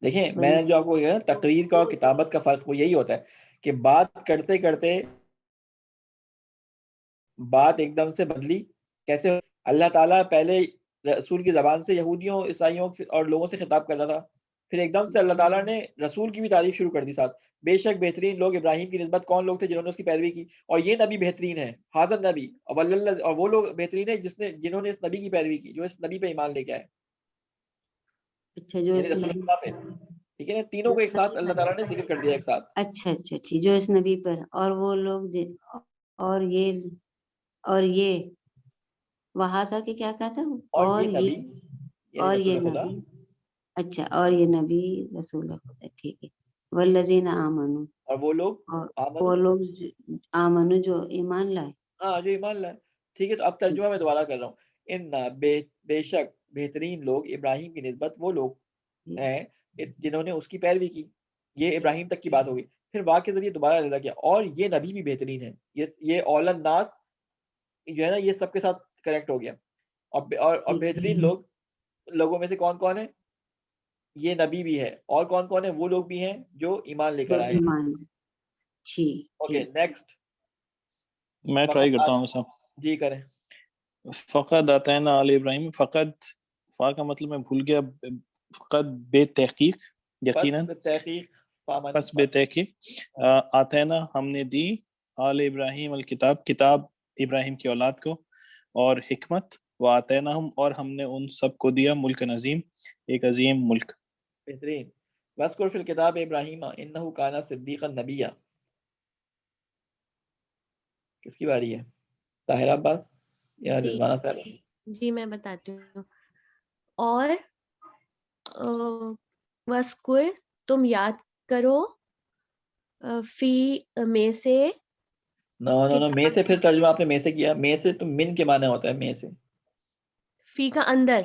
دیکھیں میں نے جو آپ کو کہا تقریر کا اور کتابت کا فرق وہ یہی ہوتا ہے کہ بات کرتے کرتے بات ایک دم سے بدلی. کیسے اللہ تعالیٰ پہلے رسول کی زبان سے یہودیوں عیسائیوں اور لوگوں سے خطاب کرتا تھا, پھر ایک دم سے اللہ تعالیٰ نے رسول کی بھی تعریف شروع کر دی ساتھ. بے شک بہترین لوگ ابراہیم کی نسبت کون لوگ تھے جنہوں نے اس کی پیروی کی, اور یہ نبی بہترین ہے, حاضر نبی, اور وہ لوگ بہترین ہیں جنہوں نے اس نبی کی پیروی کی, جو اس نبی پہ ایمان لے کے آئے, اچھا جو یعنی رسول اللہ پہ. ٹھیک ہے, تینوں کو ایک ساتھ اللہ تعالیٰ نے ذکر کر دیا ایک ساتھ. اچھا ٹھیک, جو اس نبی پر, اور وہ لوگ اور یہ وہاں سا کے کیا کہتا ہوں, اور یہ نبی یعنی رسول خدا, نبی, اچھا, اور یہ نبی رسول خدا, ٹھیک ہے. والذین آمنوا, اور وہ لوگ وہ لوگ آمنو جو ایمان لائے. ہاں جو ایمان لائے. ٹھیک ہے, تو اب ترجمہ میں دوبارہ کر رہا ہوں. ان بے شک بہترین لوگ ابراہیم کی نسبت وہ لوگ ہیں جنہوں نے اس کی پیروی کی. یہ ابراہیم تک کی بات ہوگی. پھر واقع کے ذریعے دوبارہ لگا کیا, اور یہ نبی بھی بہترین ہے. یہ اول الناس جو ہے نا, یہ سب کے ساتھ کنیکٹ ہو گیا. اور بہترین لوگوں میں سے کون کون ہے, یہ نبی بھی ہے, اور کون کون ہے, وہ لوگ بھی ہیں جو ایمان لے کر آئے. اوکے نیکسٹ, میں ٹرائی کرتا ہوں صاحب. جی کریں. فقد آتینا آل ابراہیم, فقد فا کا مطلب میں بھول گیا, فقد بے تحقیق, یقیناً, پس بے تحقیق, آتینا ہم نے دی, آل ابراہیم الکتاب کتاب ابراہیم کی اولاد کو, اور حکمت, و آتینا ہم اور ہم نے ان سب کو دیا, ملک عظیم ایک عظیم ملک. بہترین. وَاذْكُرْ فِي الْكِتَابِ إِبْرَاهِيمَ إِنَّهُ كَانَ صِدِّيقًا نَبِيًّا. کس کی باری ہے؟ طاہرہ عباس یا جی رضوانہ صاحب؟ جی میں بتاتی ہوں. اور وَاذْكُر تم یاد کرو فی میں سے نو میں سے پھر ترجمہ آپ نے میں سے کیا. میں سے تو من کے معنی ہوتا ہے. میں سے فی کا اندر،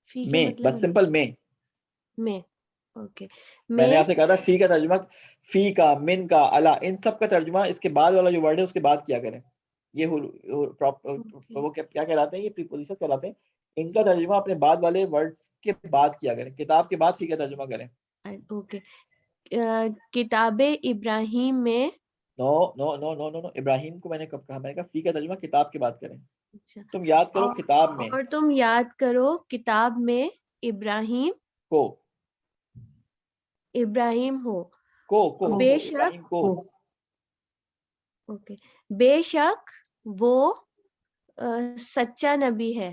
فی کا میں مطلب بس سمپل میں. میں. اوکے میں نے آپ سے کہا تھا فی کا ترجمہ، فی کا، من کا، الا، ان سب کا ترجمہ اس کے بعد والا جو ورڈ ہے اس کے بعد کیا کریں. یہ وہ کیا کہلاتے ہیں؟ یہ پریپوزیشن کہلاتے ہیں. ان کا ترجمہ اپنے بعد والے ورڈز کے بعد کیا کریں. کتاب کے بعد فی کا ترجمہ کریں. اوکے. کتاب ابراہیم میں نو نو نو نو نو ابراہیم کو میں نے کب کہا؟ میں نے کہا فی کا ترجمہ کتاب کے بعد کریں. اچھا تم یاد کرو کتاب میں اور تم یاد کرو کتاب میں ابراہیم کو ہو کو بے ابراہیم شک کو اوکے بے شک وہ سچا نبی ہے.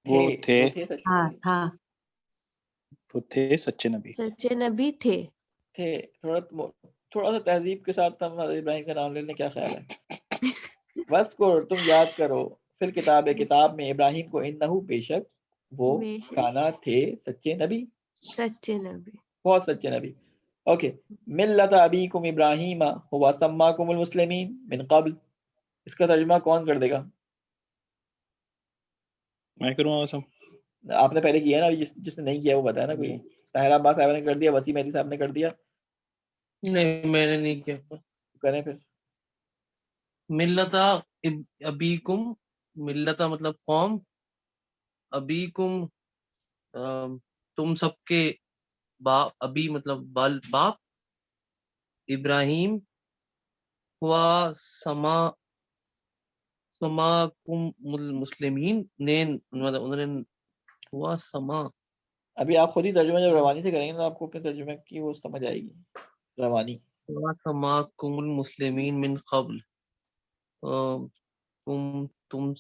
وہ تھے تھا وہ تھے سچے نبی. سچے نبی تھے. تھوڑا سا تہذیب کے ساتھ ہم حضرت ابراہیم کا نام لینے کیا خیال ہے؟ بس کو تم یاد کرو پھر کتاب میں ابراہیم کو انہو بے شک وہ بے شک کانا تھے سچے نبی. سچے نبی. بہت سچے نبی. اوکے. ملت ابیکم ابراہیم ہوا سماکم المسلمین من قبل. اس کا ترجمہ کون کر دے گا؟ میں کروں گا. آپ نے پہلے کیا نا. جس نے نہیں کیا وہ بتایا نا. کوئی طاہرہ عباس صاحب نے کر دیا، وسیم مہدی صاحب نے کر دیا. نہیں میں نے نہیں کیا. کریں پھر. ملتا ابیکم، ملتا مطلب قوم، ابیکم تم سب کے باپ، ابی مطلب باپ، ابراہیم ہوا سماکم المسلمین نے مطلب انہوں نے ہوا سما. ابھی آپ خود ہی ترجمہ جب روانی سے کریں گے تو آپ کو اپنے ترجمے کی وہ سمجھ آئے گی. روانی ہوا سماکم المسلمین من قبل. تم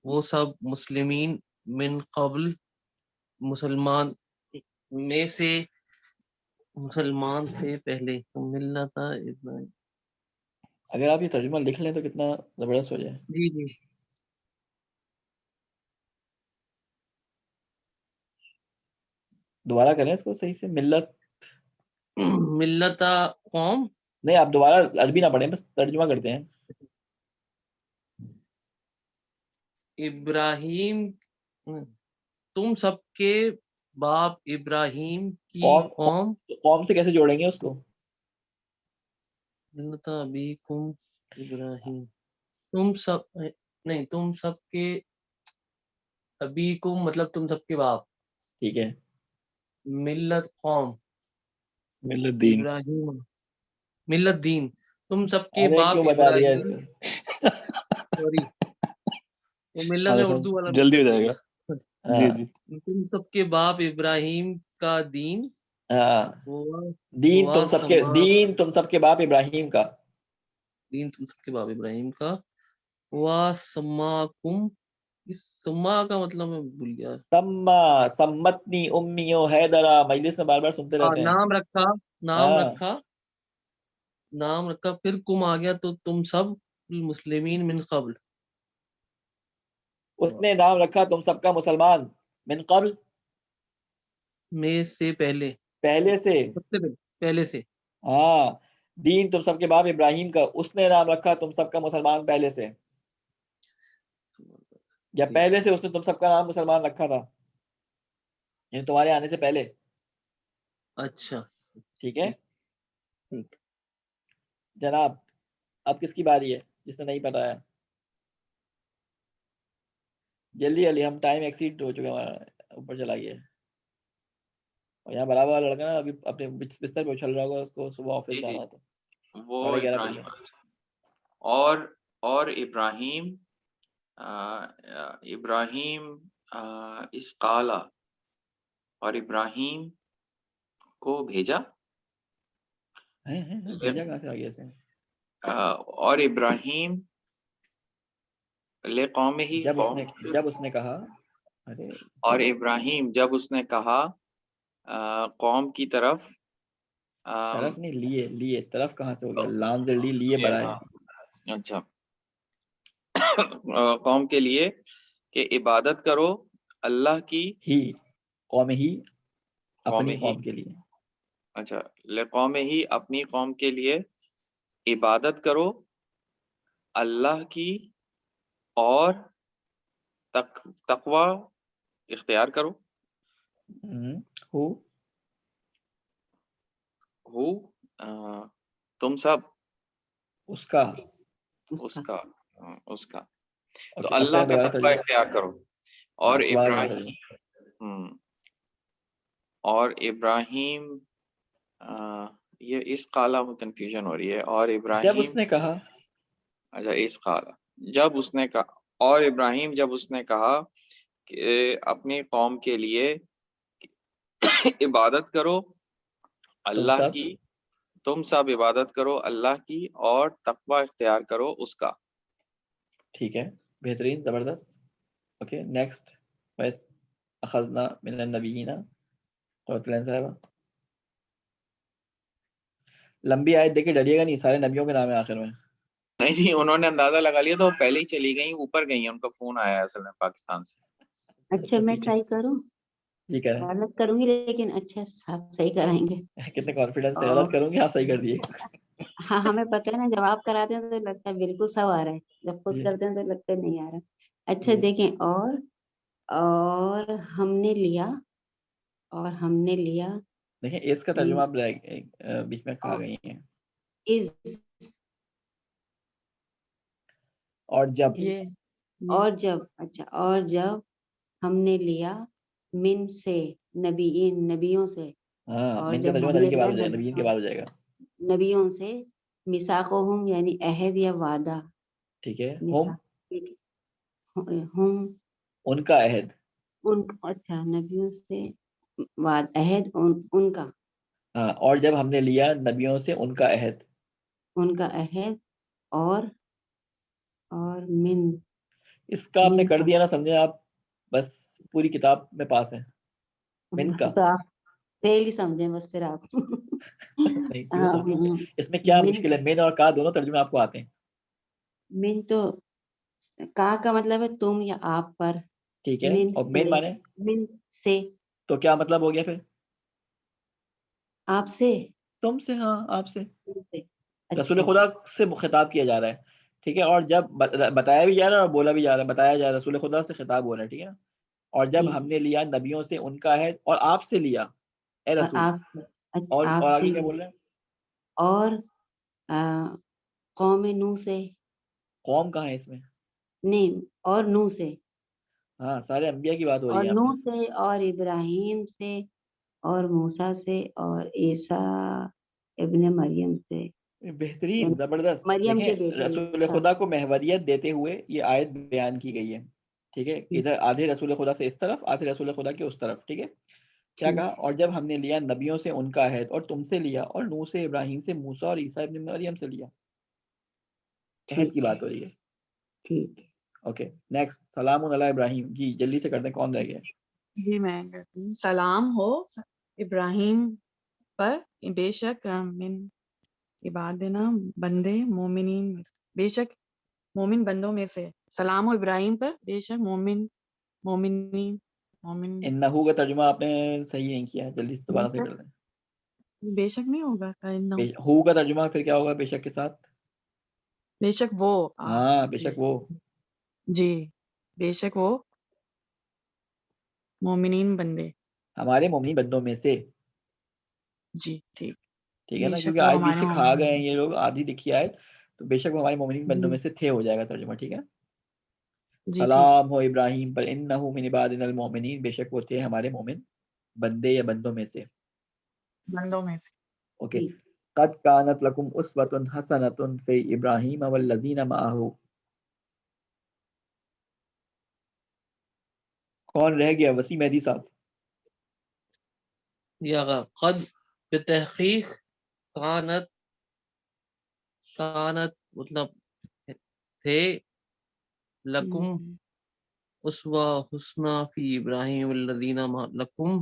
وہ سب مسلمین من قبل مسلمان میں سے مسلمان تھے پہلے. تم ملتا ابراہیم. اگر آپ یہ ترجمہ لکھ لیں تو کتنا زبردست ہو جائے. جی جی. دوبارہ کریں اس کو صحیح سے. ملتا قوم. نہیں آپ دوبارہ عربی نہ پڑھیں، بس ترجمہ کرتے ہیں. ابراہیم تم سب کے باپ ابراہیم کی قوم سے کیسے جوڑیں گے اس کو؟ ملتا ابیکم ابراہیم. تم سب نہیں، تم سب کے ابیکم مطلب تم سب کے باپ. ٹھیک ہے. ملت قوم، ملت دین. ابراہیم ملت دین. تم سب کے ارے باپ کیوں بتا دیا اس ابراہیم. کو؟ سوری وہ ملت میں اردو والا جلدی ہو جائے گا. جی جی. تم سب کے باپ ابراہیم کا دین دین تم سب کے باپ ابراہیم کا. دین تم سب کے باپ ابراہیم کا. وا سماکم. اس سما کا مطلب میں بھول گیا. سمتنی امی و حیدرا. مجلس میں بار بار سنتے رہتے ہیں. نام رکھا پھر کم آ گیا تو تم سب المسلمین من قبل. اس نے نام رکھا تم سب کا مسلمان من قبل میں سے پہلے سے. ہاں. دین تم سب کے باپ ابراہیم کا. اس نے نام رکھا تم سب کا مسلمان پہلے سے. یا پہلے سے اس نے تم سب کا نام مسلمان رکھا تھا، یعنی تمہارے آنے سے پہلے. اچھا ٹھیک ہے. جناب اب کس کی باری ہے جس نے نہیں بتایا؟ جلدی ہم ٹائم ایکسیڈ ہو چکا ہمارا، اوپر چلا گیا. اور یہاں برابر والا لڑکا نا ابھی اپنے بستر پہ اچھل رہا ہوگا، اس کو صبح آفس جانا تھا. وہ ابراہیم ابراہیم اس قالا، اور ابراہیم کو بھیجا. بھیجا کہاں سے آ گیا اسے؟ اور ابراہیم لے قوم ہی جب اس نے کہا اور ابراہیم جب اس نے کہا قوم کی طرف طرف نہیں، لیے طرف کہاں سے ہو گیا؟ لام سے لیے برائے. اچھا قوم کے لیے کہ عبادت کرو اللہ کی، ہی قوم ہی قوم اپنی ہی، قوم کے لیے. اچھا لقوم ہی اپنی قوم کے لیے عبادت کرو اللہ کی اور تقوی اختیار کرو. ہو تم سب، اس کا تو اللہ کا تقوی اختیار کرو. اور ابراہیم یہ اس قالہ میں کنفیوژن ہو رہی ہے. اور ابراہیم جب اس نے کہا، اچھا اس قالہ جب اس نے کہا، اور ابراہیم جب اس نے کہا کہ اپنی قوم کے لیے عبادت کرو اللہ کی، تم سب عبادت کرو اللہ کی اور تقوی اختیار کرو اس کا. ٹھیک ہے، بہترین، زبردست. Okay next. بس اخذنا من النبیین. صاحبہ لمبی آیت دیکھ کے ڈریے گا نہیں، سارے نبیوں کے نام ہے آخر میں. نہیں جی، انہوں نے اندازہ لگا لیا تو پہلے ہی چلی گئی، اوپر گئی ہیں، ان کا فون آیا ہے اصل میں پاکستان سے. اچھا میں ٹرائی کروں؟ جی کریں. غلط کروں گی لیکن اچھا آپ صحیح کرائیں گے. کتنے کانفیڈنس سے غلط کروں گی، آپ صحیح کر دیے. ہاں ہمیں پتہ ہے نا، جب آپ کراتے ہیں تو لگتا ہے بالکل سب آ رہا ہے، جب خود کرتے ہیں تو لگتا ہے نہیں آ رہا. اچھا دیکھیں، اور ہم نے لیا، اور ہم نے لیا. دیکھیں اس کا ترجمہ آپ بیچ میں کھا گئی ہیں. اور جب، اچھا اور جب ہم نے لیا من سے نبیوں سے، اور من کا جب ترجمہ ہم نے نبی کے بعد لیا ہو جائے گا، نبیین کے بعد ہو جائے گا. نبیوں سے، میثاقہم یعنی عہد یا وعدہ. ٹھیک ہے. ہم ان کا عہد، اچھا نبیوں سے عہد ان کا. اور جب ہم نے لیا نبیوں سے ان کا عہد، اور من، اس کا آپ نے کر دیا نا، سمجھے آپ بس پوری کتاب میں پاس ہیں. من کا تو آپ فیل ہی سمجھیں بس پھر آپ. نہیں کیوں سمجھوں گے، اس میں کیا مشکل ہے؟ من اور کا دونوں ترجمے آپ کو آتے ہیں. من تو کا مطلب ہے تم یا آپ پر. ٹھیک ہے. اور من مانے من سے، تو کیا مطلب ہو گیا پھر؟ آپ سے، تم سے. ہاں آپ سے. رسول اچھا خدا سے خطاب کیا جا رہا ہے. ٹھیک ہے. اور جب بتایا بھی جا رہا ہے اور بولا بھی جا رہا ہے، بتایا جا رہا ہے، رسول خدا سے خطاب ہو رہا ہے. ٹھیک ہے نا. اور جب ہم نے لیا نبیوں سے ان کا عہد، اور آپ سے لیا اے رسول. اور آگے کیا بول رہے ہیں؟ اور قوم نوح سے. قوم کہاں ہے اس میں؟ نہیں، اور نوح سے. ہاں سارے انبیاء کی بات ہو رہی اور ہے. نوح سے، اور ابراہیم سے، اور موسیٰ سے، اور عیسیٰ ابن مریم سے. بہترین، زبردست. مریم کے دیکھیں بیٹے رسول خدا کو محوریت دیتے ہوئے یہ آیت بیان کی گئی ہے. ٹھیک ہے. ادھر آدھے رسول خدا سے اس طرف، آدھے رسول خدا کے اس طرف. ٹھیک ہے. کیا کہا؟ اور جب ہم نے لیا نبیوں سے ان کا عہد، اور تم سے لیا، اور نوح سے، ابراہیم سے، موسیٰ اور عیسیٰ ابن مریم سے لیا. عہد کی بات ہو رہی ہے. ٹھیک. Okay next. سلام علی ابراہیم. جی جلدی سے کرتے ہیں، کون رہ گیا؟ جی میں کرتی ہوں. سلام ہو ابراہیم پر، بے شک من عبادنا بندے مومنین، بے شک مومن بندوں میں سے. سلام ہو ابراہیم پر، بے شک مومنین. انہو کا ترجمہ آپ نے صحیح نہیں کیا ہے، جلدی سے دوبارہ سے کر دیں. بے شک نہیں ہوگا، ہو کا ترجمہ پھر کیا ہوگا؟ بے شک کے ساتھ بے شک وہ. ہاں بے شک وہ. جی بے شک وہ مومنین بندے، ہمارے مومنین بندوں میں سے. جی ٹھیک ہے نا. کیونکہ آج بیچ سے کھا گئے ہیں یہ لوگ، آدھی لکھی آئے، تو بے شک وہ ہمارے مومنین بندوں میں سے تھے ہو جائے گا ترجمہ. ٹھیک ہے. سلام ہو ابراہیم پر، انہو من عبادنا المؤمنین، بے شک وہ تھے ہمارے مومن بندے یا بندوں میں سے. اوکے. قد کانت لکم اسوۃ حسنۃ فی ابراہیم والذین معہ. کون رہ گیا؟ وسیم مہدی صاحب. یا قد بتحقیق، کانت مطلب تھے، لکم اسوہ حسنہ فی ابراہیم والذین لکم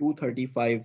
235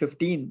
15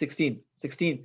16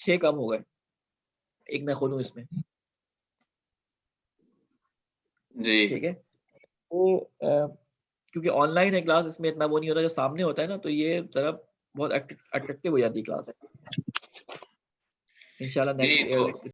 6 کم ہو گئے, ایک میں خود ہوں اس میں. جی ٹھیک ہے, تو کیونکہ آن لائن ہے کلاس, اس میں اتنا وہ نہیں ہوتا, جو سامنے ہوتا ہے نا تو یہ ذرا بہت اٹریکٹیو ہو جاتی ہے کلاس. انشاءاللہ جی تو نیکسٹ